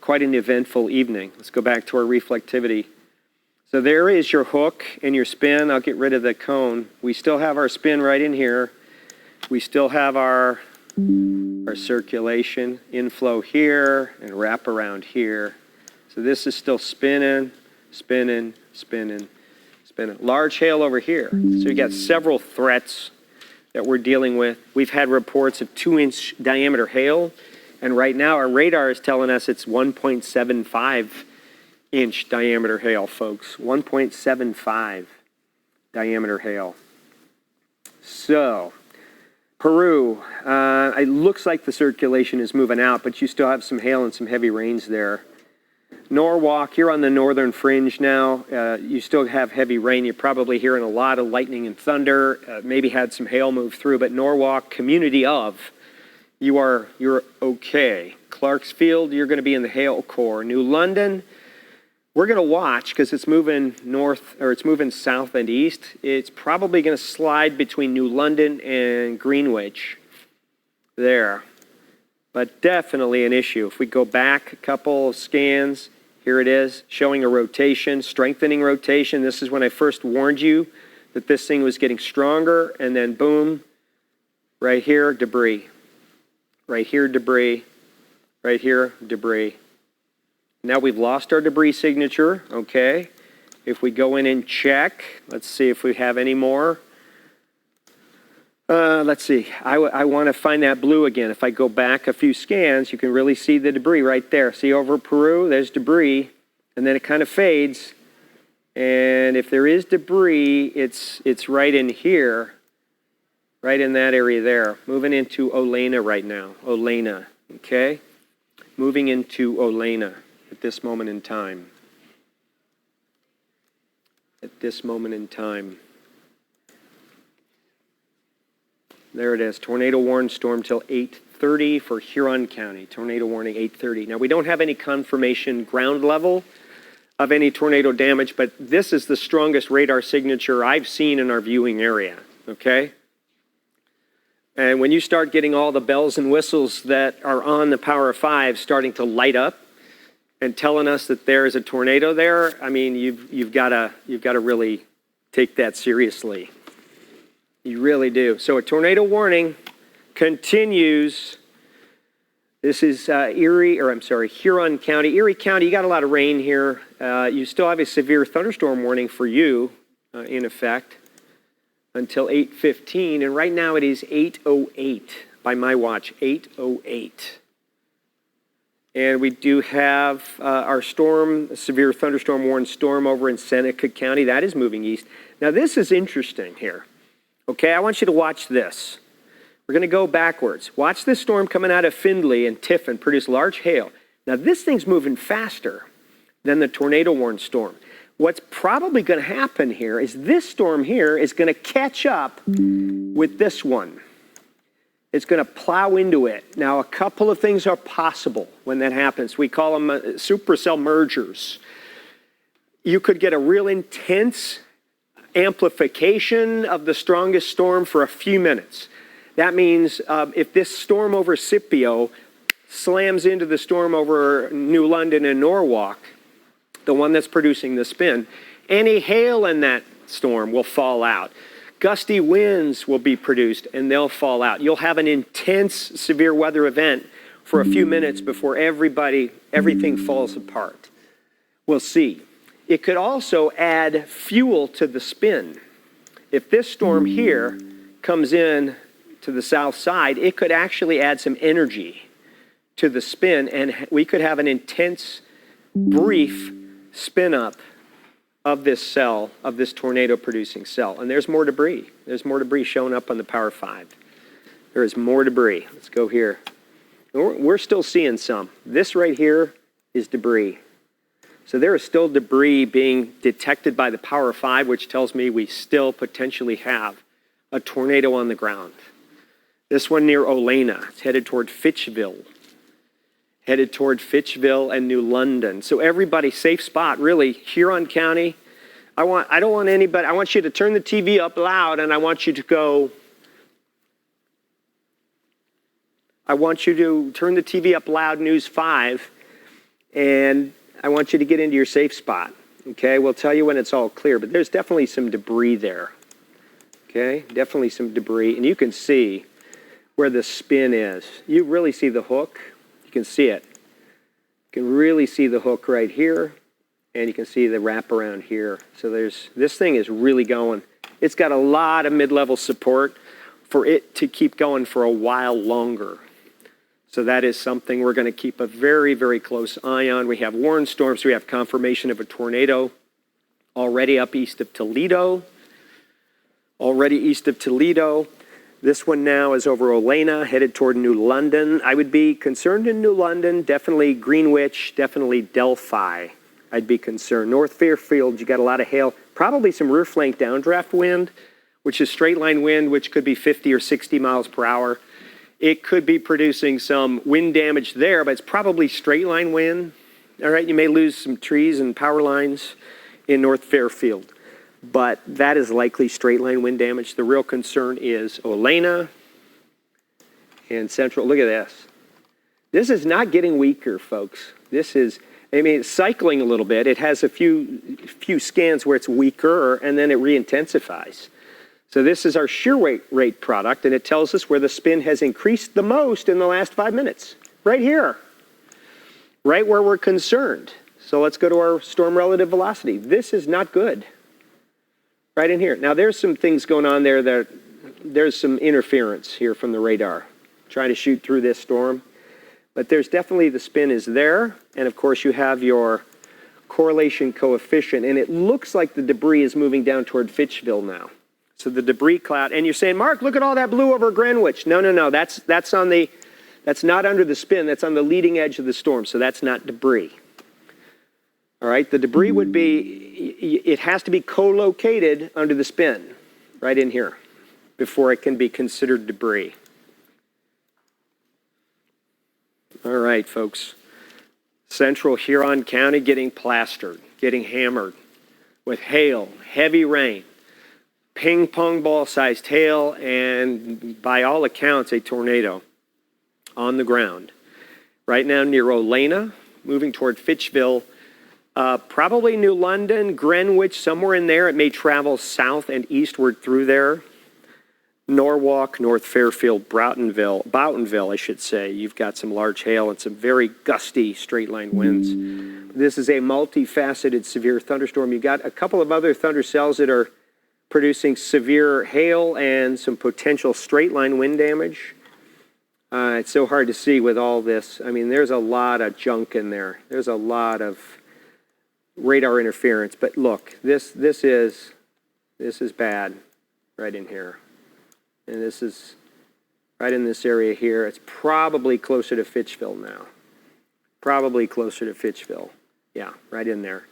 S2: quite an eventful evening. Let's go back to our reflectivity. So there is your hook and your spin. I'll get rid of the cone. We still have our spin right in here. We still have our circulation, inflow here and wrap around here. So this is still spinning, spinning, spinning, spinning. Large hail over here. So you got several threats that we're dealing with. We've had reports of 2-inch diameter hail. And right now, our radar is telling us it's 1.75-inch diameter hail, folks. 1.75 diameter hail. So, Peru, it looks like the circulation is moving out, but you still have some hail and some heavy rains there. Norwalk, you're on the northern fringe now. You still have heavy rain. You're probably hearing a lot of lightning and thunder. Maybe had some hail move through, but Norwalk, community of, you're okay. Clarksfield, you're going to be in the hail core. New London, we're going to watch because it's moving north, or it's moving south and east. It's probably going to slide between New London and Greenwich there. But definitely an issue. If we go back a couple of scans, here it is, showing a rotation, strengthening rotation. This is when I first warned you that this thing was getting stronger, and then boom, right here, debris. Right here, debris. Right here, debris. Now we've lost our debris signature, okay? If we go in and check, let's see if we have any more. Let's see, I want to find that blue again. If I go back a few scans, you can really see the debris right there. See over Peru, there's debris, and then it kind of fades. And if there is debris, it's right in here. Right in that area there. Moving into Olena right now. Olena, okay? Moving into Olena at this moment in time. At this moment in time. There it is. Tornado warning storm till 8:30 for Huron County. Tornado warning 8:30. Now we don't have any confirmation ground level of any tornado damage, but this is the strongest radar signature I've seen in our viewing area, okay? And when you start getting all the bells and whistles that are on the Power 5 starting to light up and telling us that there is a tornado there, I mean, you've got to really take that seriously. You really do. So a tornado warning continues. This is Huron County. Erie County, you got a lot of rain here. You still have a severe thunderstorm warning for you in effect. until 8:15, and right now it is 8:08 by my watch, 8:08. And we do have our storm, severe thunderstorm warned storm over in Seneca County. That is moving east. Now this is interesting here. Okay, I want you to watch this. We're going to go backwards. Watch this storm coming out of Findlay and Tiffin produce large hail. Now this thing's moving faster than the tornado warned storm. What's probably going to happen here is this storm here is going to catch up with this one. It's going to plow into it. Now, a couple of things are possible when that happens. We call them supercell mergers. You could get a real intense amplification of the strongest storm for a few minutes. That means if this storm over Scipio slams into the storm over New London and Norwalk, the one that's producing the spin, any hail in that storm will fall out. Gusty winds will be produced and they'll fall out. You'll have an intense severe weather event for a few minutes before everything falls apart. We'll see. It could also add fuel to the spin. If this storm here comes in to the south side, it could actually add some energy to the spin, and we could have an intense, brief spin up of this cell, of this tornado producing cell. And there's more debris. There's more debris showing up on the Power 5. There is more debris. Let's go here. We're still seeing some. This right here is debris. So there is still debris being detected by the Power 5, which tells me we still potentially have a tornado on the ground. This one near Olena, it's headed toward Fitchville. Headed toward Fitchville and New London. So everybody, safe spot, really. Huron County, I don't want anybody, I want you to turn the TV up loud, and I want you to turn the TV up loud, News 5, and I want you to get into your safe spot. Okay, we'll tell you when it's all clear, but there's definitely some debris there. Okay, definitely some debris, and you can see where the spin is. You really see the hook. You can see it. You can really see the hook right here, and you can see the wraparound here. So this thing is really going. It's got a lot of mid-level support for it to keep going for a while longer. So that is something we're going to keep a very, very close eye on. We have warned storms. We have confirmation of a tornado already up east of Toledo. Already east of Toledo. This one now is over Olena, headed toward New London. I would be concerned in New London, definitely Greenwich, definitely Delphi. I'd be concerned. North Fairfield, you got a lot of hail, probably some rear flank downdraft wind, which is straight line wind, which could be 50 or 60 miles per hour. It could be producing some wind damage there, but it's probably straight line wind. All right, you may lose some trees and power lines in North Fairfield, but that is likely straight line wind damage. The real concern is Olena and Central. Look at this. This is not getting weaker, folks. This is, I mean, it's cycling a little bit. It has a few scans where it's weaker, and then it re-intensifies. So this is our shear rate product, and it tells us where the spin has increased the most in the last 5 minutes. Right here. Right where we're concerned. So let's go to our storm relative velocity. This is not good. Right in here. Now there's some things going on there that there's some interference here from the radar trying to shoot through this storm. But there's definitely, the spin is there. And of course you have your correlation coefficient, and it looks like the debris is moving down toward Fitchville now. So the debris cloud, and you're saying, Mark, look at all that blue over Greenwich. No, that's not under the spin, that's on the leading edge of the storm, so that's not debris. All right, the debris would be, it has to be co-located under the spin, right in here, before it can be considered debris. All right, folks. Central Huron County getting plastered, getting hammered with hail, heavy rain, ping pong ball sized hail, and by all accounts, a tornado on the ground. Right now near Olena, moving toward Fitchville, probably New London, Greenwich, somewhere in there. It may travel south and eastward through there. Norwalk, North Fairfield, Boughtonville, I should say. You've got some large hail and some very gusty straight line winds. This is a multifaceted severe thunderstorm. You've got a couple of other thunder cells that are producing severe hail and some potential straight line wind damage. It's so hard to see with all this. I mean, there's a lot of junk in there. There's a lot of radar interference. But look, this is bad right in here. And this is right in this area here. It's probably closer to Fitchville now. Probably closer to Fitchville. Yeah, right in there.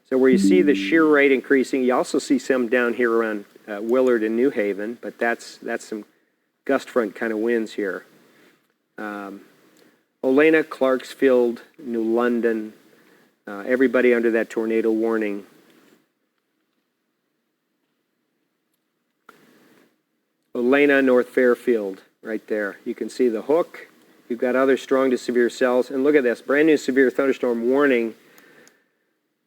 S2: So where you see the shear rate increasing, you also see some down here around Willard and New Haven, but that's some gust front kind of winds here. Olena, Clarksfield, New London, everybody under that tornado warning. Olena, North Fairfield, right there. You can see the hook. You've got other strong to severe cells. And look at this, brand new severe thunderstorm warning,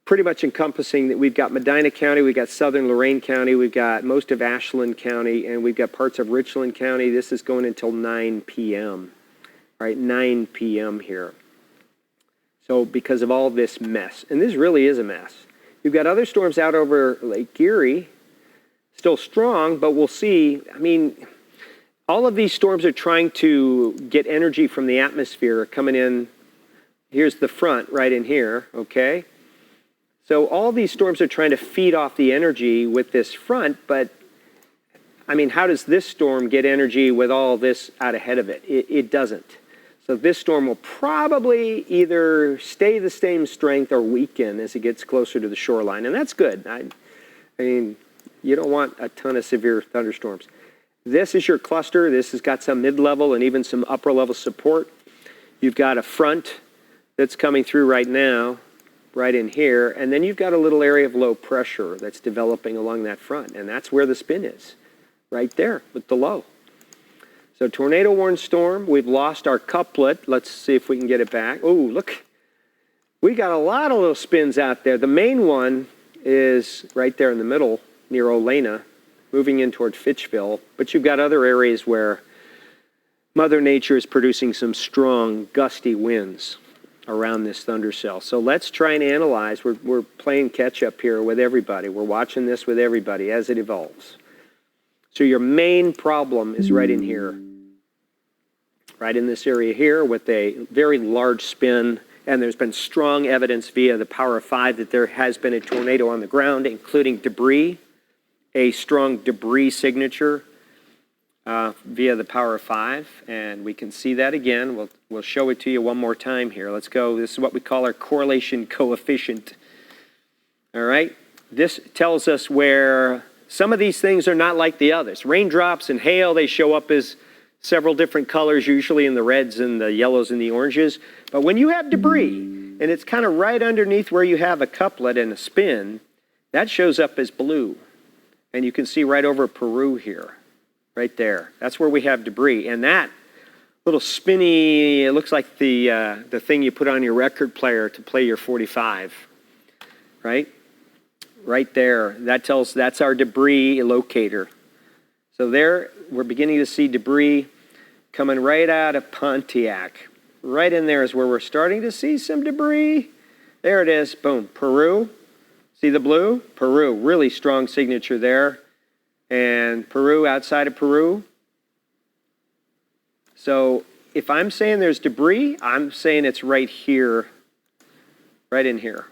S2: pretty much encompassing that we've got Medina County, we've got southern Lorain County, we've got most of Ashland County, and we've got parts of Richland County. This is going until 9 p.m., right, 9 p.m. here. So because of all this mess, and this really is a mess. You've got other storms out over Lake Erie, still strong, but we'll see. I mean, all of these storms are trying to get energy from the atmosphere coming in. Here's the front right in here, okay? So all these storms are trying to feed off the energy with this front, but I mean, how does this storm get energy with all this out ahead of it? It doesn't. So this storm will probably either stay the same strength or weaken as it gets closer to the shoreline, and that's good. I mean, you don't want a ton of severe thunderstorms. This is your cluster. This has got some mid-level and even some upper-level support. You've got a front that's coming through right now, right in here, and then you've got a little area of low pressure that's developing along that front, and that's where the spin is, right there with the low. So tornado warned storm, we've lost our couplet. Let's see if we can get it back. Oh, look, we got a lot of little spins out there. The main one is right there in the middle near Olena, moving in toward Fitchville, but you've got other areas where Mother Nature is producing some strong, gusty winds around this thunder cell. So let's try and analyze. We're playing catch up here with everybody. We're watching this with everybody as it evolves. So your main problem is right in here, right in this area here with a very large spin, and there's been strong evidence via the power of 5 that there has been a tornado on the ground, including debris, a strong debris signature via the power of 5, and we can see that again. We'll show it to you one more time here. Let's go. This is what we call our correlation coefficient. All right? This tells us where some of these things are not like the others. Raindrops and hail, they show up as several different colors, usually in the reds and the yellows and the oranges. But when you have debris, and it's kind of right underneath where you have a couplet and a spin, that shows up as blue. And you can see right over Peru here, right there. That's where we have debris. And that little spinny, it looks like the thing you put on your record player to play your 45, right? Right there. That's our debris locator. So there, we're beginning to see debris coming right out of Pontiac. Right in there is where we're starting to see some debris. There it is. Boom. Peru. See the blue? Peru, really strong signature there. And Peru, outside of Peru. So if I'm saying there's debris, I'm saying it's right here, right in here.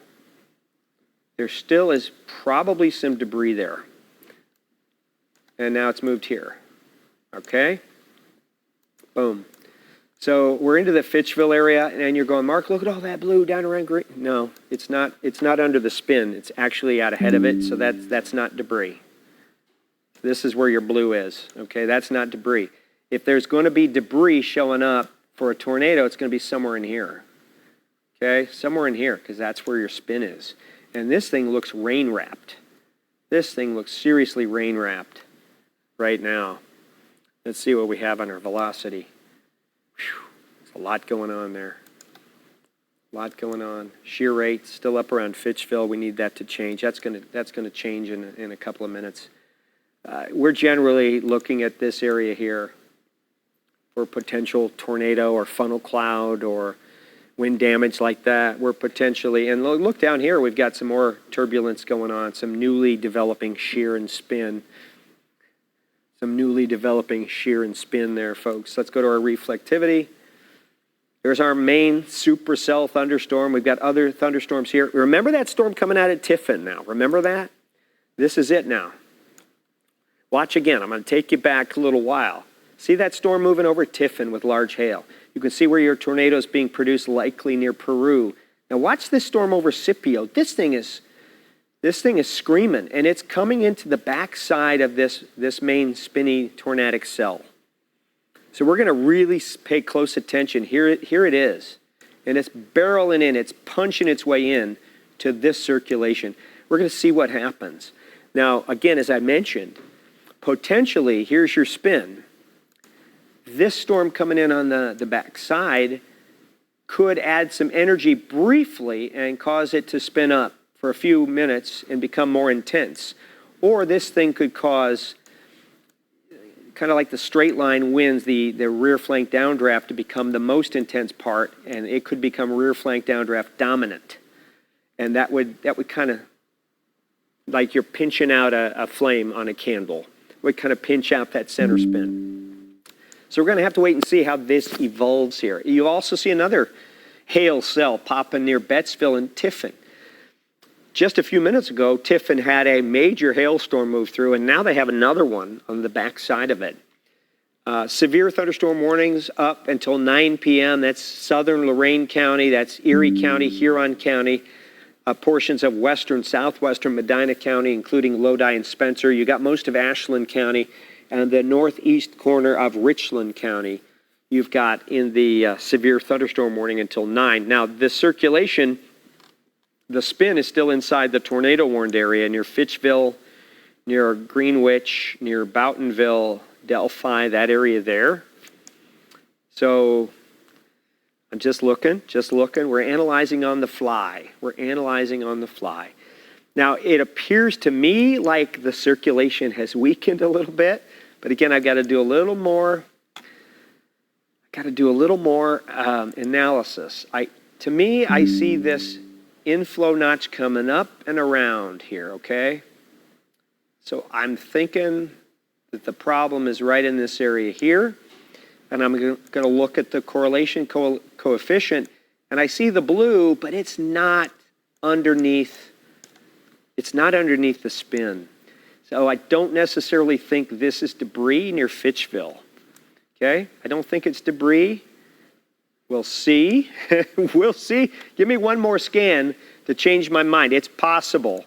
S2: There still is probably some debris there. And now it's moved here. Okay? Boom. So we're into the Fitchville area, and you're going, Mark, look at all that blue down around green. No, it's not under the spin. It's actually out ahead of it, so that's not debris. This is where your blue is. Okay, that's not debris. If there's going to be debris showing up for a tornado, it's going to be somewhere in here. Okay, somewhere in here, because that's where your spin is. And this thing looks rain-wrapped. This thing looks seriously rain-wrapped right now. Let's see what we have on our velocity. Whew, there's a lot going on there. A lot going on. Shear rate still up around Fitchville. We need that to change. That's going to change in a couple of minutes. We're generally looking at this area here for potential tornado or funnel cloud or wind damage like that, we're potentially, and look down here, we've got some more turbulence going on, some newly developing shear and spin. Some newly developing shear and spin there, folks. Let's go to our reflectivity. Here's our main supercell thunderstorm. We've got other thunderstorms here. Remember that storm coming out at Tiffin now? Remember that? This is it now. Watch again. I'm going to take you back a little while. See that storm moving over Tiffin with large hail. You can see where your tornado is being produced, likely near Peru. Now watch this storm over Scipio. This thing is screaming, and it's coming into the backside of this main spinny tornadic cell. So we're going to really pay close attention. Here it is, and it's barreling in. It's punching its way in to this circulation. We're going to see what happens. Now, again, as I mentioned, potentially, here's your spin. This storm coming in on the backside could add some energy briefly and cause it to spin up for a few minutes and become more intense. Or this thing could cause, kind of like the straight line winds, the rear flank downdraft to become the most intense part, and it could become rear flank downdraft dominant. And that would kind of, like you're pinching out a flame on a candle, would kind of pinch out that center spin. So we're going to have to wait and see how this evolves here. You'll also see another hail cell popping near Bettsville and Tiffin. Just a few minutes ago, Tiffin had a major hailstorm move through, and now they have another one on the backside of it. Severe thunderstorm warnings up until 9 p.m. That's southern Lorain County, that's Erie County, Huron County, portions of western, southwestern Medina County, including Lodi and Spencer. You got most of Ashland County, and the northeast corner of Richland County, you've got in the severe thunderstorm warning until 9. Now, the circulation, the spin is still inside the tornado warned area near Fitchville, near Greenwich, near Boughtonville, Delphi, that area there. So I'm just looking. We're analyzing on the fly. Now, it appears to me like the circulation has weakened a little bit. But again, I've got to do a little more. Analysis. To me, I see this inflow notch coming up and around here. Okay. So I'm thinking that the problem is right in this area here, and I'm going to look at the correlation coefficient, and I see the blue, but it's not underneath. It's not underneath the spin. So I don't necessarily think this is debris near Fitchville. Okay? I don't think it's debris. We'll see. We'll see. Give me one more scan to change my mind. It's possible.